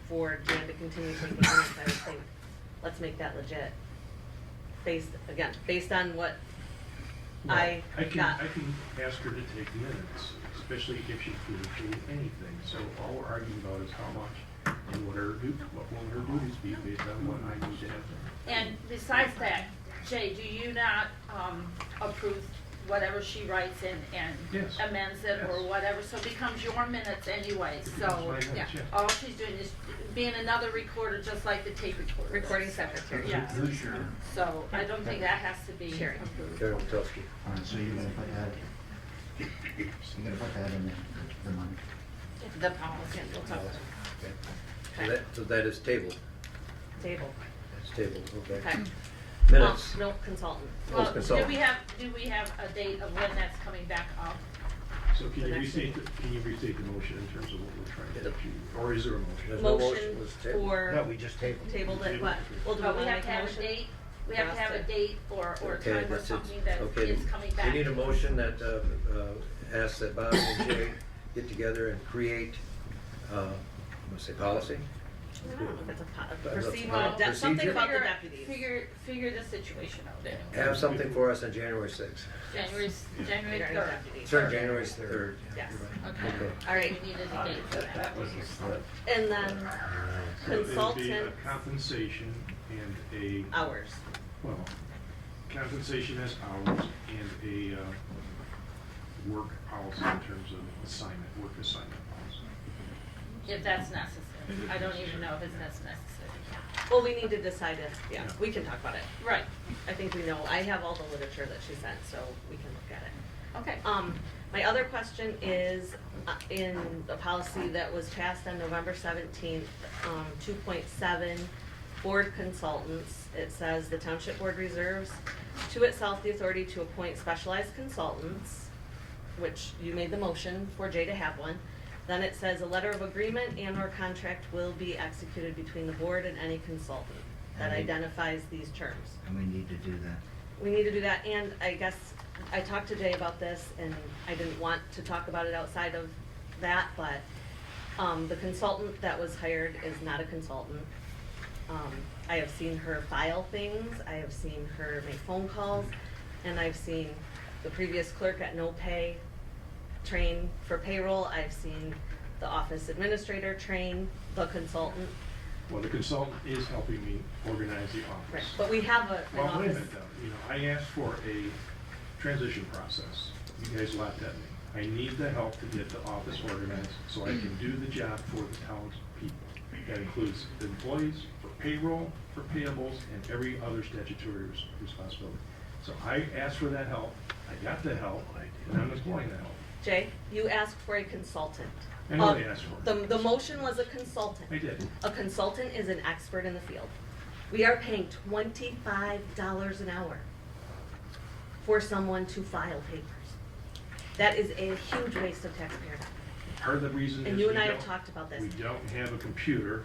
for Dan to continue taking minutes, I would think, let's make that legit. Based on what I I can got. ask her to take minutes, especially if she feels doing anything. So all we're arguing about is how much and what will her duties be based on what I need to have done. And besides that, Jay, do you not approve whatever she writes and Yes. amends it or Yes. whatever? So it becomes your minutes anyway, so, becomes my minutes, yeah. all she's doing is being another recorder, just like the tape recorder. Recording secretary. Yeah. Who's your, So I don't think that has to be Sherry. approved. Karen Telsky. all right, so you're gonna put that in the money? The policy, we'll talk about it. Okay. So that is tabled, Table. it's tabled, okay. Okay. Minutes, No consultant. Well, do consultant. we have a date of when that's coming back up? So can The you next restate, the motion in terms of what we're trying to achieve? Or is there a motion? There's no motion, Motion was tabled. for No, we just tabled it. tabled it, what? Well, do we But we wanna have make to a have a motion? date, we have to have a date or Okay, time or that's it. something that Okay. is coming back. We need a motion that asks that Bob and Jay get together and create, I'm gonna say policy? I don't know if it's a But proceed, well, something procedure? about the Figure- deputies. Figure the situation out there. Have something for us on January 6th. January Figure out 3rd. deputies. Sorry, January 3rd. Yes. Okay. All right. We needed a date for that. That was the slip. And then So it would be a consultant compensation and a, hours. well, compensation as hours and a work policy in terms of work assignment policy. If that's necessary. I don't even know if that's necessary. Well, we need to decide if, yeah, Yeah. we can talk about it. Right, I think we know, I have all the literature that she sent, so we can look at it. okay. My other question is, in the policy that was passed on November 17th, 2.7, board consultants, it says the township board reserves to itself the authority to appoint specialized consultants, which you made the motion for Jay to have one. Then it says a letter of agreement and/or contract will be executed between the board and any consultant that identifies these terms. And we need to do that. We need to do that, and I guess I talked to Jay about this, and I didn't want to talk about it outside of that, but the consultant that was hired is not a consultant. I have seen her file things, I have seen her make phone calls, and I've seen the previous clerk at no pay train for payroll. I've seen the office administrator train the consultant. Well, the consultant is helping me organize the Right, office. but we have an Well, wait a office. minute though, I asked for a transition process. You guys laughed at me. I need the help to get the office organized so I can do the job for the town's people. That includes the employees, for payroll, for payables, and every other statutory responsibility. So I asked for that help, I got the help, and I'm employing that help. Jay, you asked for a consultant. I know they asked for it. The motion was a consultant. I did. A consultant is an expert in the field. We are paying $25 an hour for someone to file papers. That is a huge waste of taxpayer time. Part of the reason is And you and we I have don't- talked about this. We don't have a computer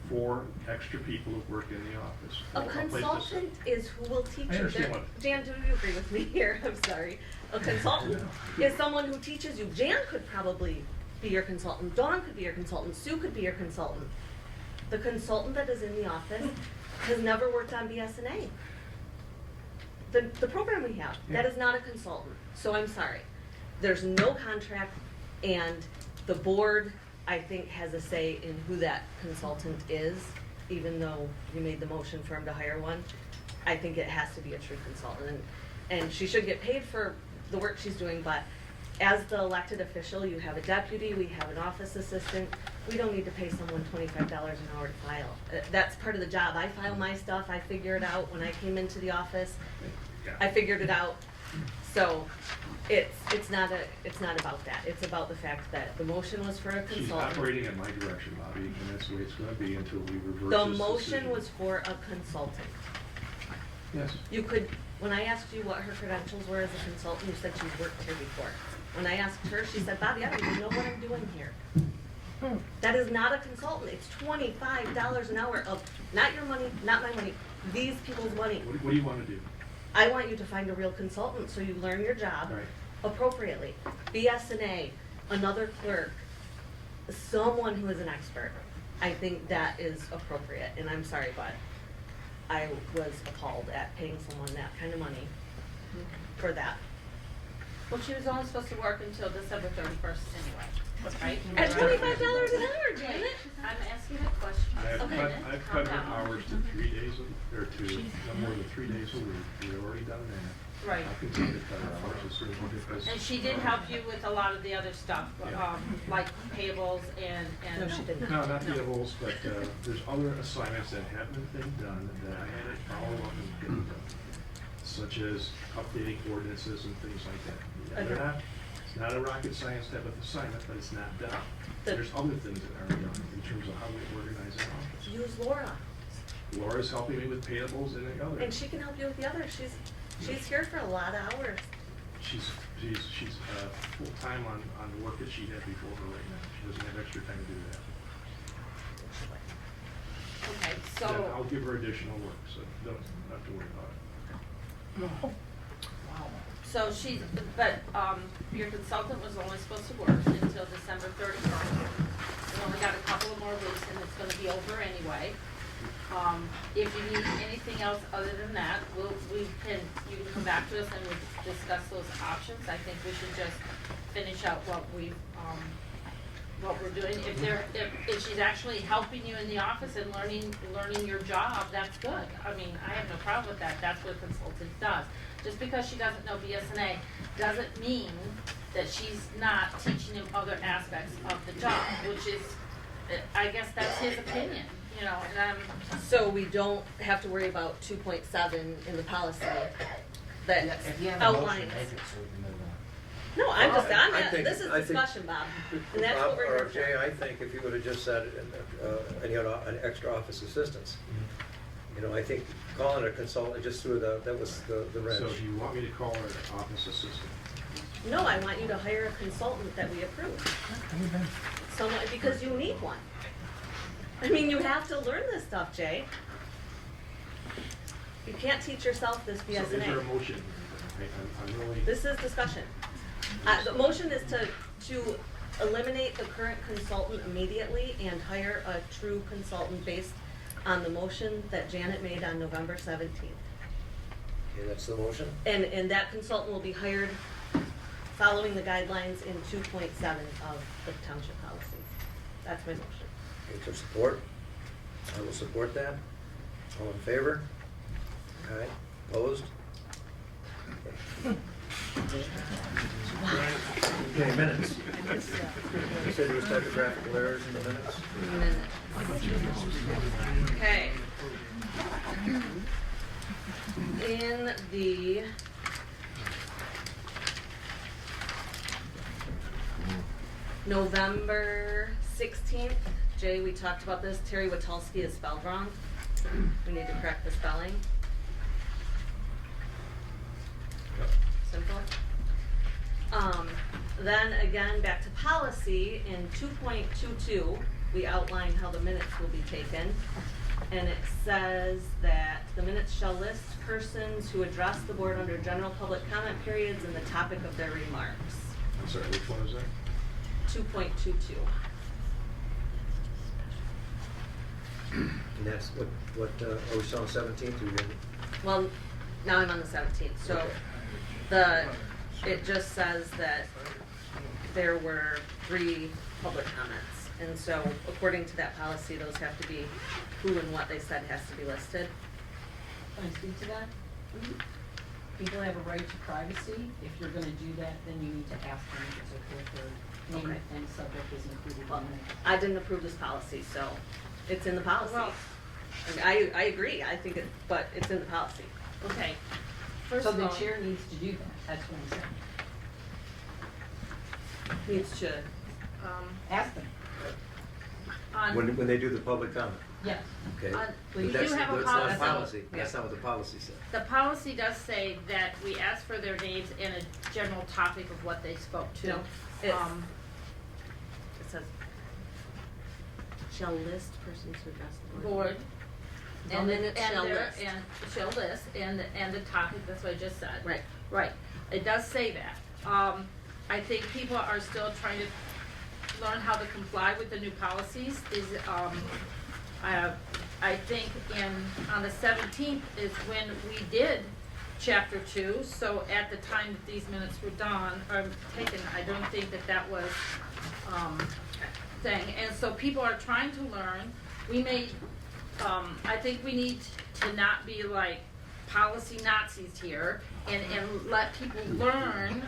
for extra people who work in the office. A or place to sit. consultant is who will teach you. I understand There- what- Jan, do you agree with me here? I'm sorry. A consultant is someone who teaches you. Jan could probably be your consultant. Dawn could be your consultant. Sue could be your consultant. The consultant that is in the office has never worked on BSNA. The program we have, that is not a consultant. So I'm sorry. There's no contract, and the board, I think, has a say in who that consultant is, even though you made the motion for him to hire one. I think it has to be a true consultant, and she should get paid for the work she's doing, but as the elected official, you have a deputy, we have an office assistant. We don't need to pay someone $25 an hour to file. That's part of the job. I file my stuff, I figure it out when I came into the office. I figured it out. So it's not about that. It's about the fact that the motion was for a She's consultant. operating in my direction, Bobby, and that's the way it's gonna be until we reverse The this motion decision. was for a consultant. Yes. You could, when I asked you what her credentials were as a consultant, you said she's worked here before. When I asked her, she said, Bobby, I don't even know what I'm doing here. That is not a consultant. It's $25 an hour of, not your money, not my money, these people's money. What do you wanna do? I want you to find a real consultant so you learn your job Right. appropriately. BSNA, another clerk, someone who is an expert. I think that is appropriate, and I'm sorry, but I was appalled at paying someone that kind of money for that. Well, she was only supposed to work until December 31st anyway, right? At $25 an hour, Janet? I'm asking a question. I've cut her hours to 3 days, or to no more than 3 days a week. We've already done that. Right. I'll continue to cut her hours as soon as we get this. And she did help you with a lot of the other stuff, Yeah. like payables and. No, she did not. No, not the rules, but there's other assignments that haven't been done that I had to follow up and get done, such as updating ordinances and things like that. Yeah, they're not, it's not a rocket science type of assignment, but it's not done. There's other things that are done in terms of how we organize our office. Use Laura, Laura's helping me with payables and the other. and she can help you with the others. She's here for a lot of hours. She's full-time on the work that she had before her right now. She doesn't have extra time to do that. Okay, Yeah, I'll so, give her additional work, so don't have to worry about it. so she's, but, your consultant was only supposed to work until December 31st. We only got a couple of more weeks and it's gonna be over anyway. If you need anything else other than that, you can come back to us and we'll discuss those options. I think we should just finish out what we're doing. If she's actually helping you in the office and learning your job, that's good. I mean, I have no problem with that. That's what a consultant does. Just because she doesn't know BSNA doesn't mean that she's not teaching him other aspects of the job, which is, I guess that's his opinion, you know, and So we don't have to worry about 2.7 in the policy that If you have a motion, outlines. make it so we can move on. No, I'm just, I think- this is I think- discussion, Bob, and that's Bob what we're or here for. Jay, I think if you would have just said, and you had an extra office assistance, you know, I think calling it a consultant just threw that was the wrench. So do you want me to call her an office assistant? No, I want you to hire a consultant that we approve. Someone, because you need one. I mean, you have to learn this stuff, Jay. You can't teach yourself this So is there a BSNA. motion? I'm really. This is discussion. The motion is to eliminate the current consultant immediately and hire a true consultant based on the motion that Janet made on November 17th. Okay, that's the motion. And that consultant will be hired following the guidelines in 2.7 of the township policies. That's my motion. Okay, to support? I will support that. All in favor? Aye. Opposed? Okay. Okay, minutes. You said there was typographical errors in the minutes? Okay. In the November 16th, Jay, we talked about this. Terry Witalski is spelled wrong. We need to correct the spelling. Simple. Then again, back to policy, in 2.22, we outline how the minutes will be taken. And it says that the minutes shall list persons who address the board under general public comment periods and the topic of their remarks. I'm sorry, which one is that? 2.22. And that's what, are we still on 17th? Or you gonna- Well, now I'm on the 17th, so it just says that there were 3 public comments. And so according to that policy, those have to be, who and what they said has to be listed. Can I speak to that? People have a right to privacy. If you're gonna do that, then you need to ask them if it's okay if their name Okay. and subject is included in Well, it. I didn't approve this policy, so it's in the policy. Well- I mean, I agree, I think but it's in the policy. Okay. First So of the all, chair needs to do that, that's what I'm saying. Needs to, Ask them, on, When they do the public comment, yes. okay? Well, But you that's- do have a that's not policy. policy. Yeah. That's not what the policy said. the policy does say that we ask for their names and a general topic of what they spoke to. No, it's- It it says, shall list persons who address the board. board. The And minutes shall their- list. And shall list, and the topic, that's what I just said. Right. Right, it does say that. I think people are still trying to learn how to comply with the new policies. I think on the 17th is when we did chapter 2, so at the time that these minutes were taken, I don't think that was, thing. And so people are trying to learn. We may, I think we need to not be like policy Nazis here and let people learn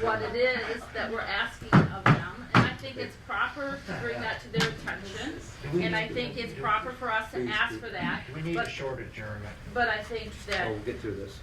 what it is that we're asking of them. And I think it's proper to bring that to their attention. And I think it's proper for us to ask for that. We need a But- short adjournment. But I think Oh, that, we'll get through this.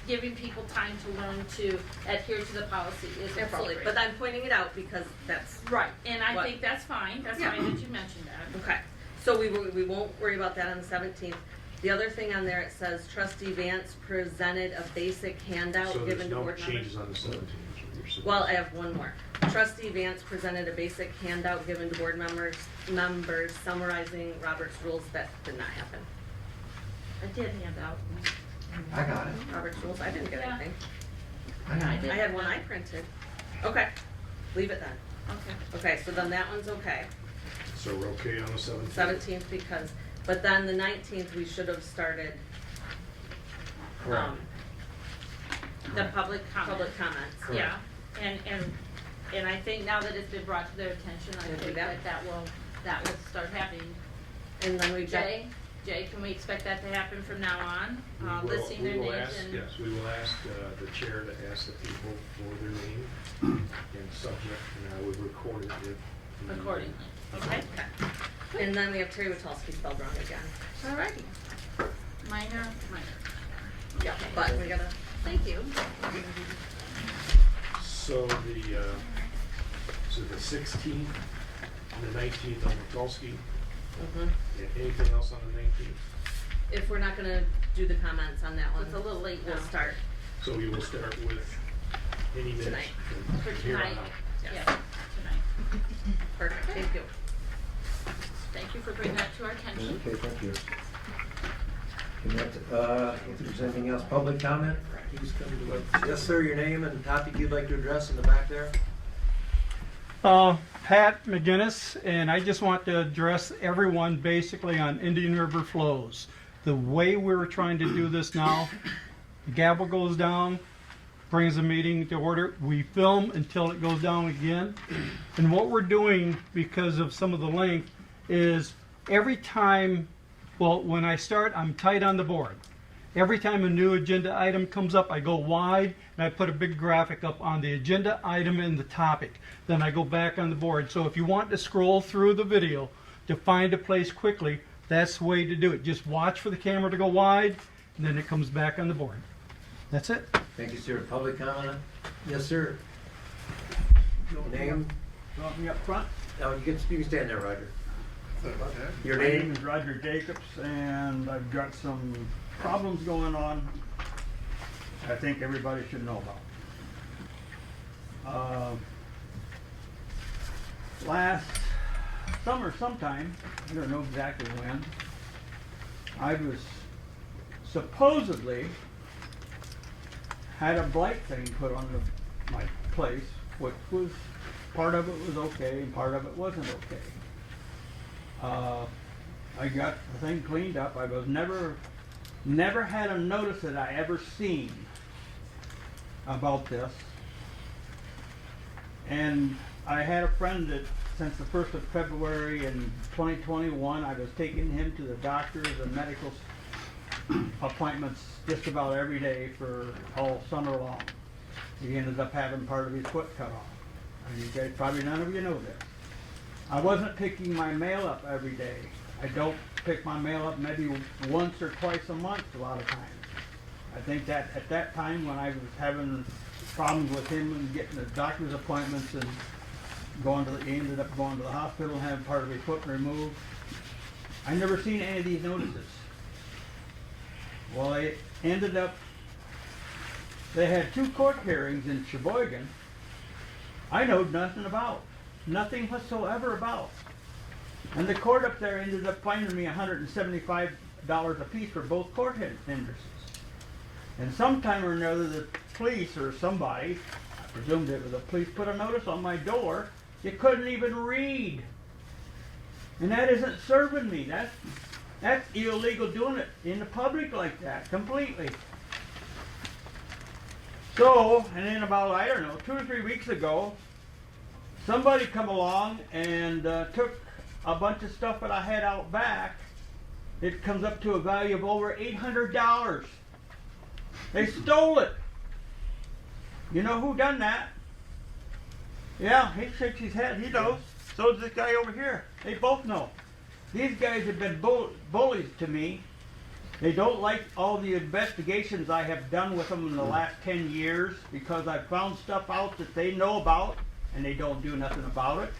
giving people time to learn to adhere to the policy is Absolutely, appropriate. but I'm pointing it out because that's, Right, and I What? think that's fine that you mentioned that. okay. So we won't worry about that on the 17th. The other thing on there, it says trustee Vance presented a basic handout So given there's to no board members. changes on the 17th, is what you're saying? Well, I have one more. Trustee Vance presented a basic handout given to board members summarizing Robert's rules. That did not happen. I did hand out. I got it. Robert's rules, I didn't get Yeah. anything. I got I it. did. I had one I printed. Okay, leave it then. Okay. Okay, so then that one's okay. So we're okay on the 17th? 17th because, but then the 19th, we should have started, Correct. The public comment. public comments. Yeah, and I think now that it's been brought to their attention, I We'll do think that. that will start happening. And then we've got, Jay, can we expect that to happen from now on? Listing their We will names ask, and. yes, we will ask the chair to ask the people for their name and subject, and I would record it if. Accordingly, okay? and then we have Terry Witalski spelled wrong again. Alrighty. Minor. Yeah, but we gotta, Thank you. So the 16th and the 19th on Mikulski, and anything else on the 19th? if we're not gonna do the comments on that one. It's a little late We'll now. start. So we will start with any minutes Tonight. For from here on tonight. out. Yes, tonight. Perfect, thank you. Thank you for bringing that to our attention. Okay, thank you. If there's anything else, public comment, please come to the, yes, sir, your name and topic you'd like to address in the back there? Pat McGinnis, and I just want to address everyone basically on Indian River flows. The way we're trying to do this now, the gavel goes down, brings the meeting to order, we film until it goes down again. And what we're doing, because of some of the length, is every time, well, when I start, I'm tight on the board. Every time a new agenda item comes up, I go wide and I put a big graphic up on the agenda item and the topic. Then I go back on the board. So if you want to scroll through the video to find a place quickly, that's the way to do it. Just watch for the camera to go wide, and then it comes back on the board. That's it. Thank you, sir. Public comment? Yes, sir. Name? Want me up front? No, you can stand there, Roger. Your My name? is Roger Jacobs, and I've got some problems going on I think everybody should know about. Last summer sometime, I don't know exactly when, I was supposedly had a blight thing put on my place, which was, part of it was okay and part of it wasn't okay. I got the thing cleaned up. I was never had a notice that I ever seen about this. And I had a friend that since the 1st of February in 2021, I was taking him to the doctors and medical appointments just about every day for all summer long. He ended up having part of his foot cut off. And you guys, probably none of you know this. I wasn't picking my mail up every day. I don't pick my mail up maybe once or twice a month a lot of times. I think that at that time when I was having problems with him and getting the doctor's appointments and he ended up going to the hospital and having part of his foot removed, I never seen any of these notices. Well, they ended up, they had 2 court hearings in Sheboygan I knowed nothing about. Nothing whatsoever about. And the court up there ended up finding me $175 a piece for both court hindrances. And sometime or another the police or somebody, I presumed it was the police, put a notice on my door you couldn't even read. And that isn't serving me. That's illegal doing it in the public like that, completely. So, and then about, I don't know, 2 or 3 weeks ago, somebody come along and took a bunch of stuff that I had out back. It comes up to a value of over $800. They stole it. You know who done that? Yeah, he shakes his head. He knows. So does this guy over here. They both know. These guys have been bullies to me. They don't like all the investigations I have done with them in the last 10 years because I've found stuff out that they know about and they don't do nothing about it.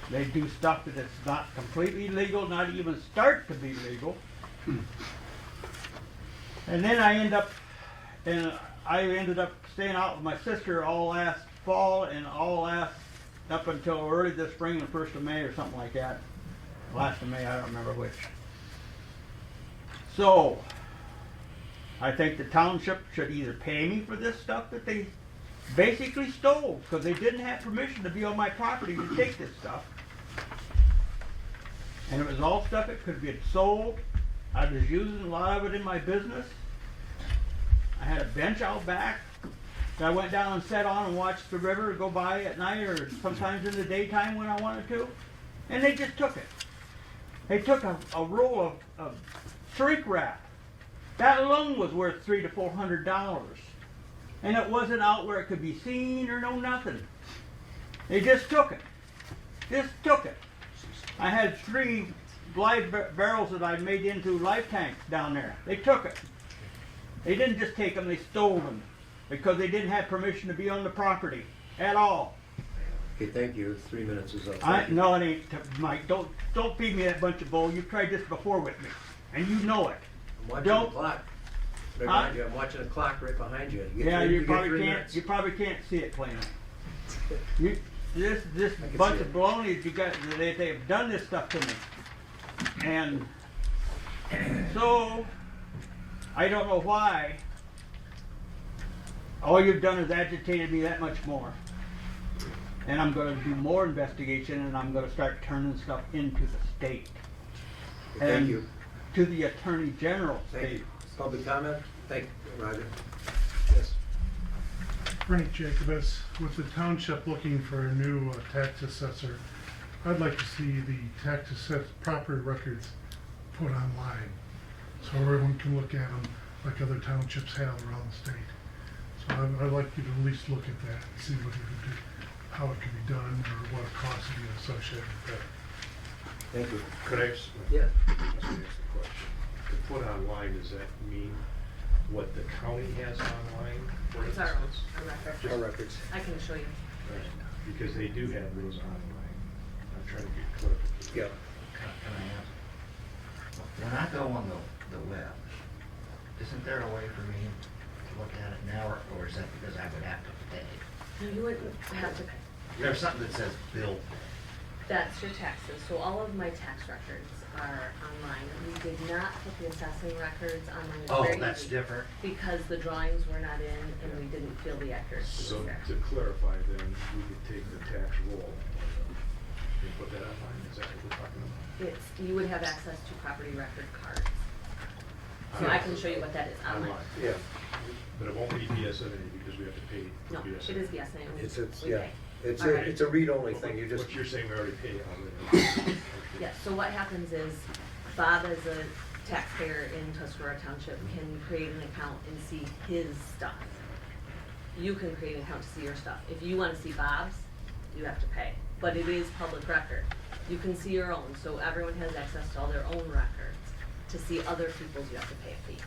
They do stuff that is not completely legal, not even start to be legal. And then I ended up staying out with my sister all last fall and up until early this spring, the 1st of May or something like that. Last of May, I don't remember which. So, I think the township should either pay me for this stuff that they basically stole, because they didn't have permission to be on my property to take this stuff. And it was all stuff that could be sold. I was using a lot of it in my business. I had a bench out back that I went down and sat on and watched the river go by at night or sometimes in the daytime when I wanted to. And they just took it. They took a roll of shrink wrap. That alone was worth $300 to $400. And it wasn't out where it could be seen or no nothing. They just took it. Just took it. I had 3 live barrels that I made into life tanks down there. They took it. They didn't just take them, they stole them. Because they didn't have permission to be on the property at all. Okay, thank you. 3 minutes is up. No, it ain't, Mike. Don't feed me that bunch of bull. You've tried this before with me. And you know it. I'm watching the clock. Right behind you. I'm watching the clock right behind you. You probably can't see it plainly. This bunch of baloney you got, they've done this stuff to me. And so I don't know why. All you've done is agitated me that much more. And I'm going to do more investigation and I'm going to start turning stuff into the state. Okay, thank you. To the Attorney General state. Public comment? Thank you, Roger. Yes. Frank Jacobus with the township looking for a new tax assessor. I'd like to see the tax assessed property records put online. so everyone can look at them like other townships have around the state. So I'd like you to at least look at that and see what you can do, how it can be done, or what a cost would be associated with that. Thank you. Could I ask? Yeah. Ask a question. To put online, does that mean what the county has online, for It's our instance? own, our record. Our records. I can show you. Right, because they do have those online. I'm trying to get clarification. Yeah. Can I ask? When I go on the web, isn't there a way for me to look at it now, or is that because I would have to pay? No, you wouldn't have to pay. There's something that says bill. That's your taxes, so all of my tax records are online. We did not put the assessing records online. It's Oh, very that's easy, different. because the drawings were not in and we didn't feel the accuracy So was there. to clarify then, we could take the tax roll and put that online, is that what we're talking about? You would have access to property record cards. So I can show you what that is online. Yeah. But it won't be BSNA because we have to pay No, BSNA. it is BSNA. It's, We yeah. pay. It's All a, right. it's a read-only thing, you just. What you're saying, we already pay already. Yes, so what happens is Bob, as a taxpayer in Tuscarora Township, can create an account and see his stuff. You can create an account to see your stuff. If you want to see Bob's, you have to pay, but it is public record. You can see your own, so everyone has access to all their own records. To see other people's, you have to pay a fee.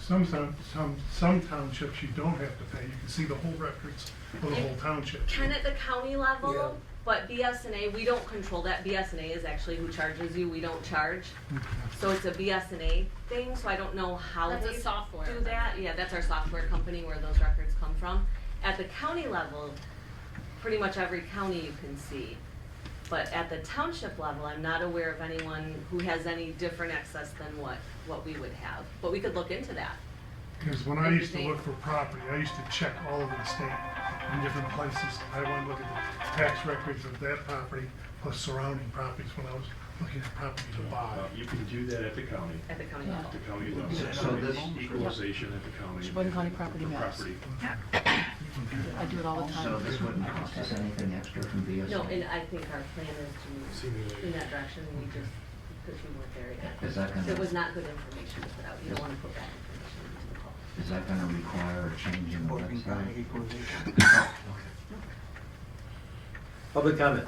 Some townships you don't have to pay, you can see the whole records of the whole township. Can at the county level, Yeah. but BSNA, we don't control that. BSNA is actually who charges you, we don't charge. So it's a BSNA thing, so I don't know how That's a they software. do that. Yeah, that's our software company where those records come from. At the county level, pretty much every county you can see. But at the township level, I'm not aware of anyone who has any different access than what we would have. But we could look into that. Because when I used to look for property, I used to check all over the state in different places. I wanted to look at the tax records of that property plus surrounding properties when I was looking at property to buy. You can do that at the county. At the county level. The county level. So this Equalization at the county. Sheboygan County property maps. Property. I do it all the time. So this wouldn't cost us anything extra from BSNA? No, and I think our plan is to move in that direction. We just, because we weren't there yet. Is that gonna- It was not good information to put out. You don't want to put that information into the call. Is that gonna require a change in the website? Public comment.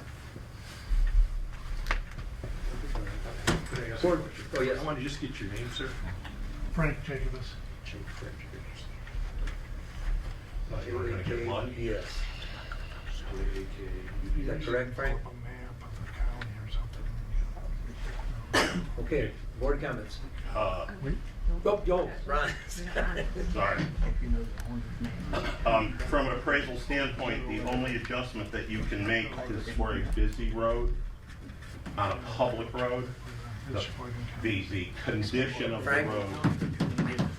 Could I ask a Board- question? oh, yes. I want to just get your name, sir. Frank Jacobus. You were gonna get blood? Yes. Is that correct, Frank? Pull up a map of the county or something. Okay, board comments. Oh, yo, Ron. Sorry. From an appraisal standpoint, the only adjustment that you can make is for a busy road, on a public road, the condition of the Frank? road,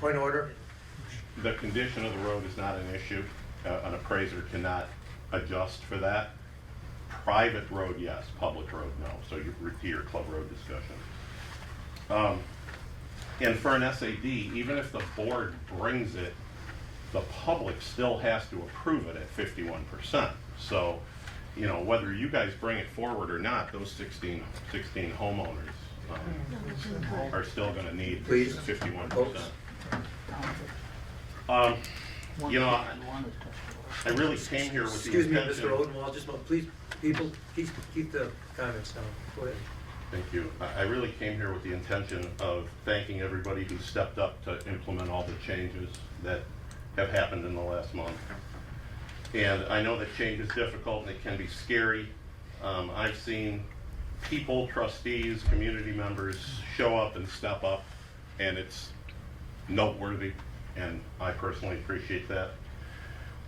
Point of order. the condition of the road is not an issue. An appraiser cannot adjust for that. Private road, yes. Public road, no. So you repeat your club road discussion. And for an SAD, even if the board brings it, the public still has to approve it at 51%. So, you know, whether you guys bring it forward or not, those 16 homeowners are still gonna need Please. 51%. You know, I really came here with the Excuse me, intention. Mr. Odenwald, just, please, people, keep the comments down. Go ahead. Thank you. I really came here with the intention of thanking everybody who stepped up to implement all the changes that have happened in the last month. And I know that change is difficult and it can be scary. I've seen people, trustees, community members show up and step up, and it's noteworthy, and I personally appreciate that.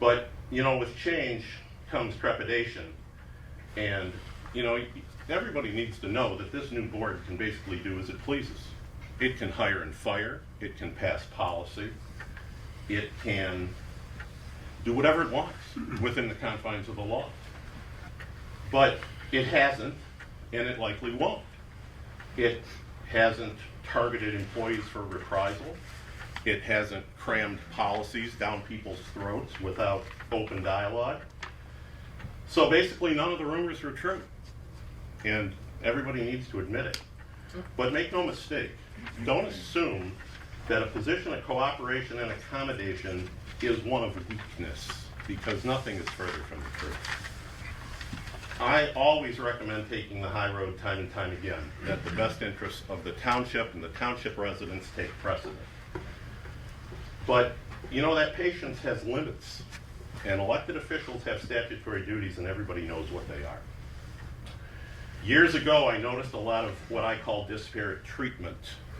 But, you know, with change comes trepidation. And, you know, everybody needs to know that this new board can basically do as it pleases. It can hire and fire, it can pass policy, it can do whatever it wants within the confines of the law. But it hasn't, and it likely won't. It hasn't targeted employees for reprisal. It hasn't crammed policies down people's throats without open dialogue. So basically, none of the rumors are true. And everybody needs to admit it. But make no mistake, don't assume that a position of cooperation and accommodation is one of weakness, because nothing is further from the truth. I always recommend taking the high road time and time again, that the best interests of the township and the township residents take precedent. But, you know, that patience has limits, and elected officials have statutory duties, and everybody knows what they are. Years ago, I noticed a lot of what I call disparate treatment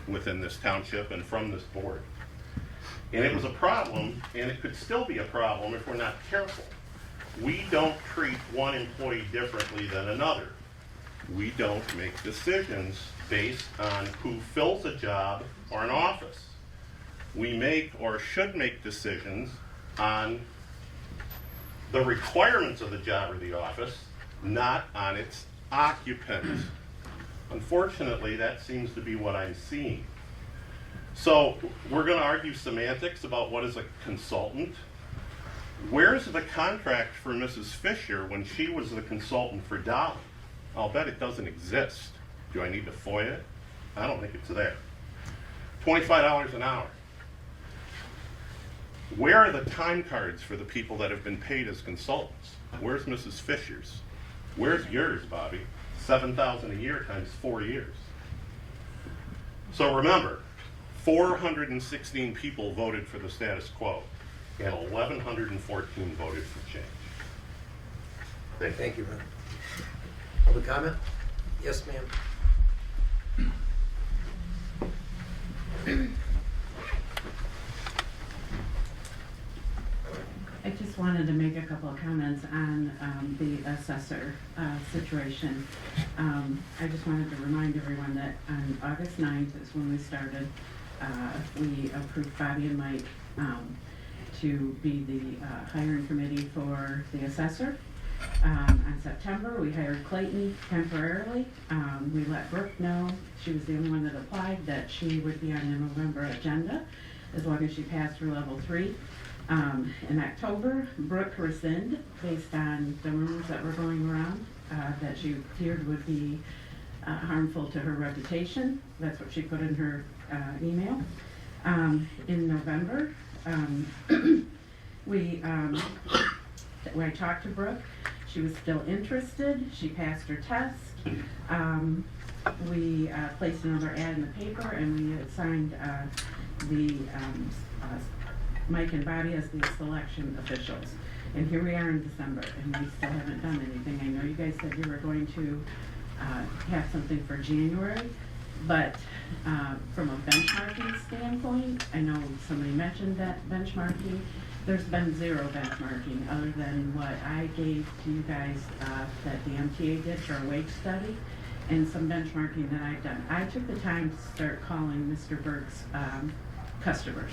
within this township and from this board. And it was a problem, and it could still be a problem if we're not careful. We don't treat one employee differently than another. We don't make decisions based on who fills a job or an office. We make or should make decisions on the requirements of the job or the office, not on its occupant. Unfortunately, that seems to be what I'm seeing. So we're going to argue semantics about what is a consultant. Where's the contract for Mrs. Fisher when she was the consultant for Dolly? I'll bet it doesn't exist. Do I need to FOIA it? I don't think it's there. $25 an hour. Where are the time cards for the people that have been paid as consultants? Where's Mrs. Fisher's? Where's yours, Bobby? $7,000 a year times 4 years. So remember, 416 people voted for the status quo, and 1,114 voted for change. Thank you, Ron. Public comment? Yes, ma'am. I just wanted to make a couple of comments on the assessor situation. I just wanted to remind everyone that on August 9th is when we started. We approved Bobby and Mike to be the hiring committee for the assessor. On September, we hired Clayton temporarily. We let Brooke know, she was the only one that applied, that she would be on the November agenda as long as she passed her level 3. In October, Brooke rescinded based on the rumors that were going around that she feared would be harmful to her reputation. That's what she put in her email. In November, when I talked to Brooke, she was still interested. She passed her test. We placed another ad in the paper, and we had signed Mike and Bobby as the selection officials. And here we are in December, and we still haven't done anything. I know you guys said you were going to have something for January, but from a benchmarking standpoint, I know somebody mentioned that benchmarking. There's been zero benchmarking other than what I gave to you guys that the MTA did for a wage study, and some benchmarking that I've done. I took the time to start calling Mr. Burke's customers,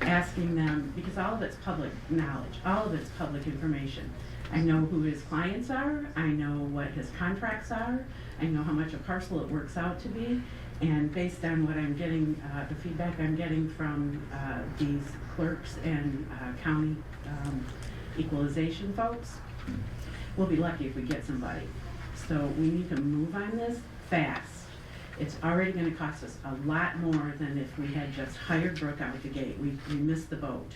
asking them, because all of it's public knowledge, all of it's public information. I know who his clients are, I know what his contracts are, I know how much a parcel it works out to be, and based on what I'm getting, the feedback I'm getting from these clerks and county equalization folks, we'll be lucky if we get somebody. So we need to move on this fast. It's already going to cost us a lot more than if we had just hired Brooke out the gate. We missed the boat.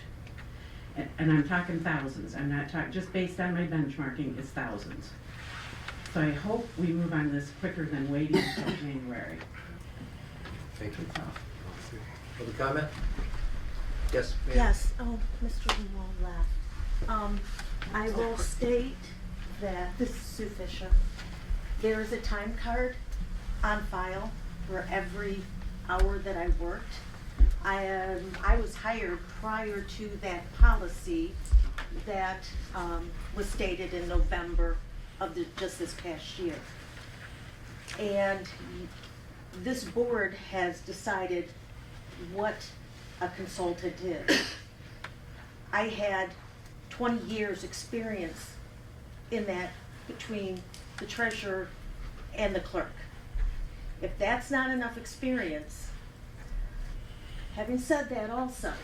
And I'm talking thousands. I'm not talking, just based on my benchmarking, it's thousands. So I hope we move on this quicker than waiting until January. Thank you. Other comment? Yes, ma'am. Yes, oh, Mr. Wall laughed. I will state that this is sufficient. There is a time card on file for every hour that I worked. I was hired prior to that policy that was stated in November of just this past year. And this board has decided what a consultant is. I had 20 years experience in that between the treasurer and the clerk. If that's not enough experience, having said that also,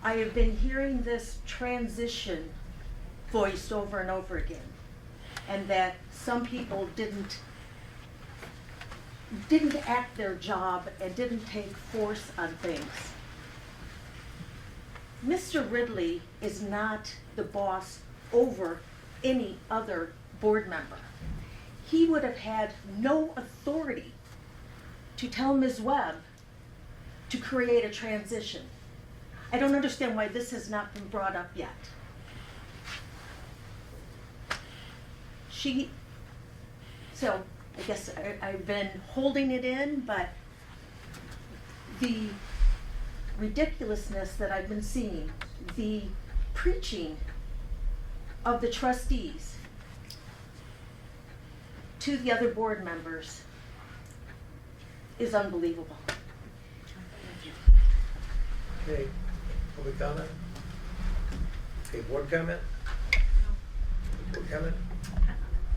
I have been hearing this transition voiced over and over again, and that some people didn't didn't act their job and didn't take force on things. Mr. Ridley is not the boss over any other board member. He would have had no authority to tell Ms. Webb to create a transition. I don't understand why this has not been brought up yet. So I guess I've been holding it in, but the ridiculousness that I've been seeing, the preaching of the trustees to the other board members is unbelievable. Okay, public comment? Okay, board comment? Board comment?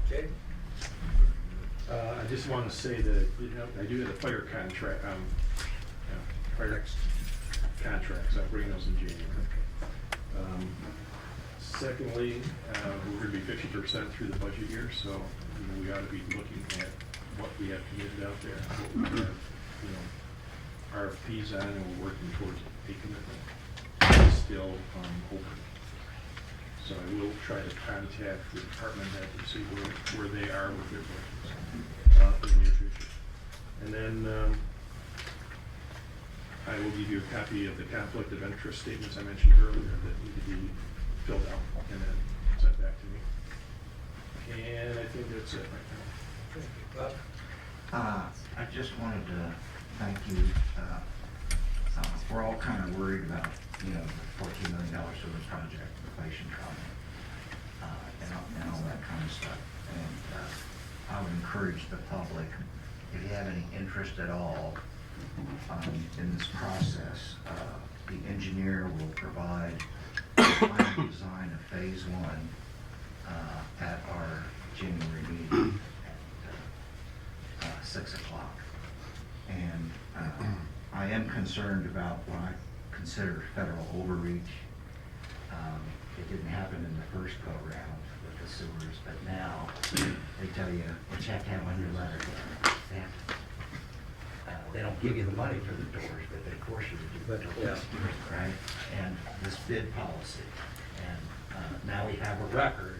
Jay? I just want to say that, I do have the fire contract, fire contracts, I'll bring those in January. Secondly, we're going to be 50% through the budget year, so we ought to be looking at what we have committed out there, what we have, RFPs on, and we're working towards a commitment. It's still open. So I will try to contact the department head to see where they are with their budgets in the near future. And then I will give you a copy of the conflict of interest statements I mentioned earlier that need to be filled out and then sent back to me. And I think that's it right now. Thank you. Bob? I just wanted to thank you. We're all kind of worried about, the $14 million service project, inflation comment, and all that kind of stuff. And I would encourage the public, if you have any interest at all in this process, the engineer will provide the final design of phase 1 at our January meeting at 6 o'clock. And I am concerned about what I consider federal overreach. It didn't happen in the first go-round with the sewers, but now they tell you what you have to have on your letter. They don't give you the money for the doors, but they force you to do the doors, right? And this bid policy. And now we have a record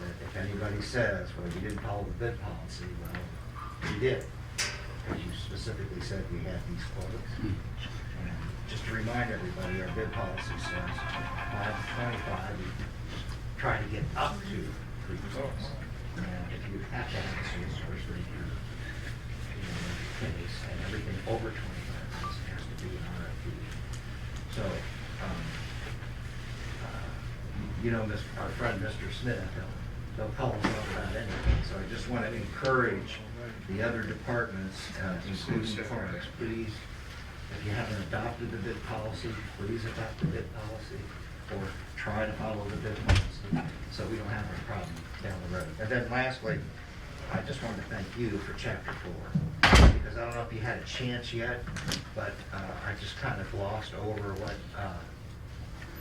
that if anybody says, well, you didn't follow the bid policy, well, you did. Because you specifically said we had these quotas. And just to remind everybody, our bid policy says 5 to 25, we try to get up to 3 quotas. And if you have to have a sole source review, case, and everything over 25 has to be an RFP. So, our friend Mr. Smith, they'll call us up about anything. So I just want to encourage the other departments, including parks, please, if you haven't adopted the bid policy, please adopt the bid policy, or try to follow the bid policy, so we don't have a problem down the road. And then lastly, I just wanted to thank you for Chapter 4, because I don't know if you had a chance yet, but I just kind of glossed over what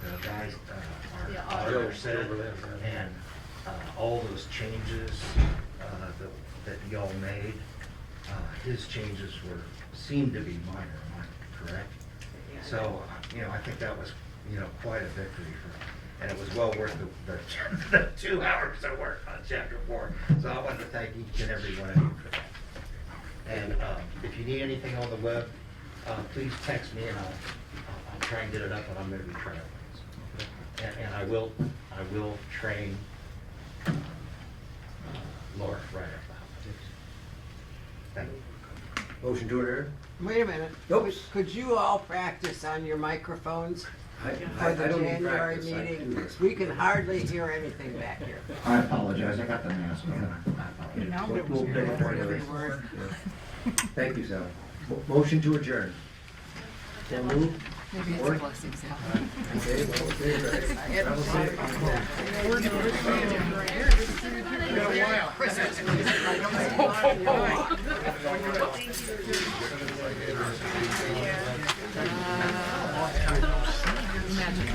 the guys, our auditor said, and all those changes that y'all made. His changes seemed to be minor, am I correct? So, I think that was, quite a victory for him. And it was well worth the 2 hours of work on Chapter 4. So I want to thank each and every one of you for that. And if you need anything on the web, please text me and I'll try and get it up, and I'm going to be traveling. And I will train Laura right up the house. Thank you. Motion to adjourn? Wait a minute. Nope. Could you all practice on your microphones I for the don't need January practice. I do meeting? this. We can hardly hear anything back here. I apologize. I got the mask on. I apologize. We'll pay for it. Every word. Thank you, Sal. Motion to adjourn. So moved. Maybe it's a Support? blessing, Sal. Okay, well, okay, Magic.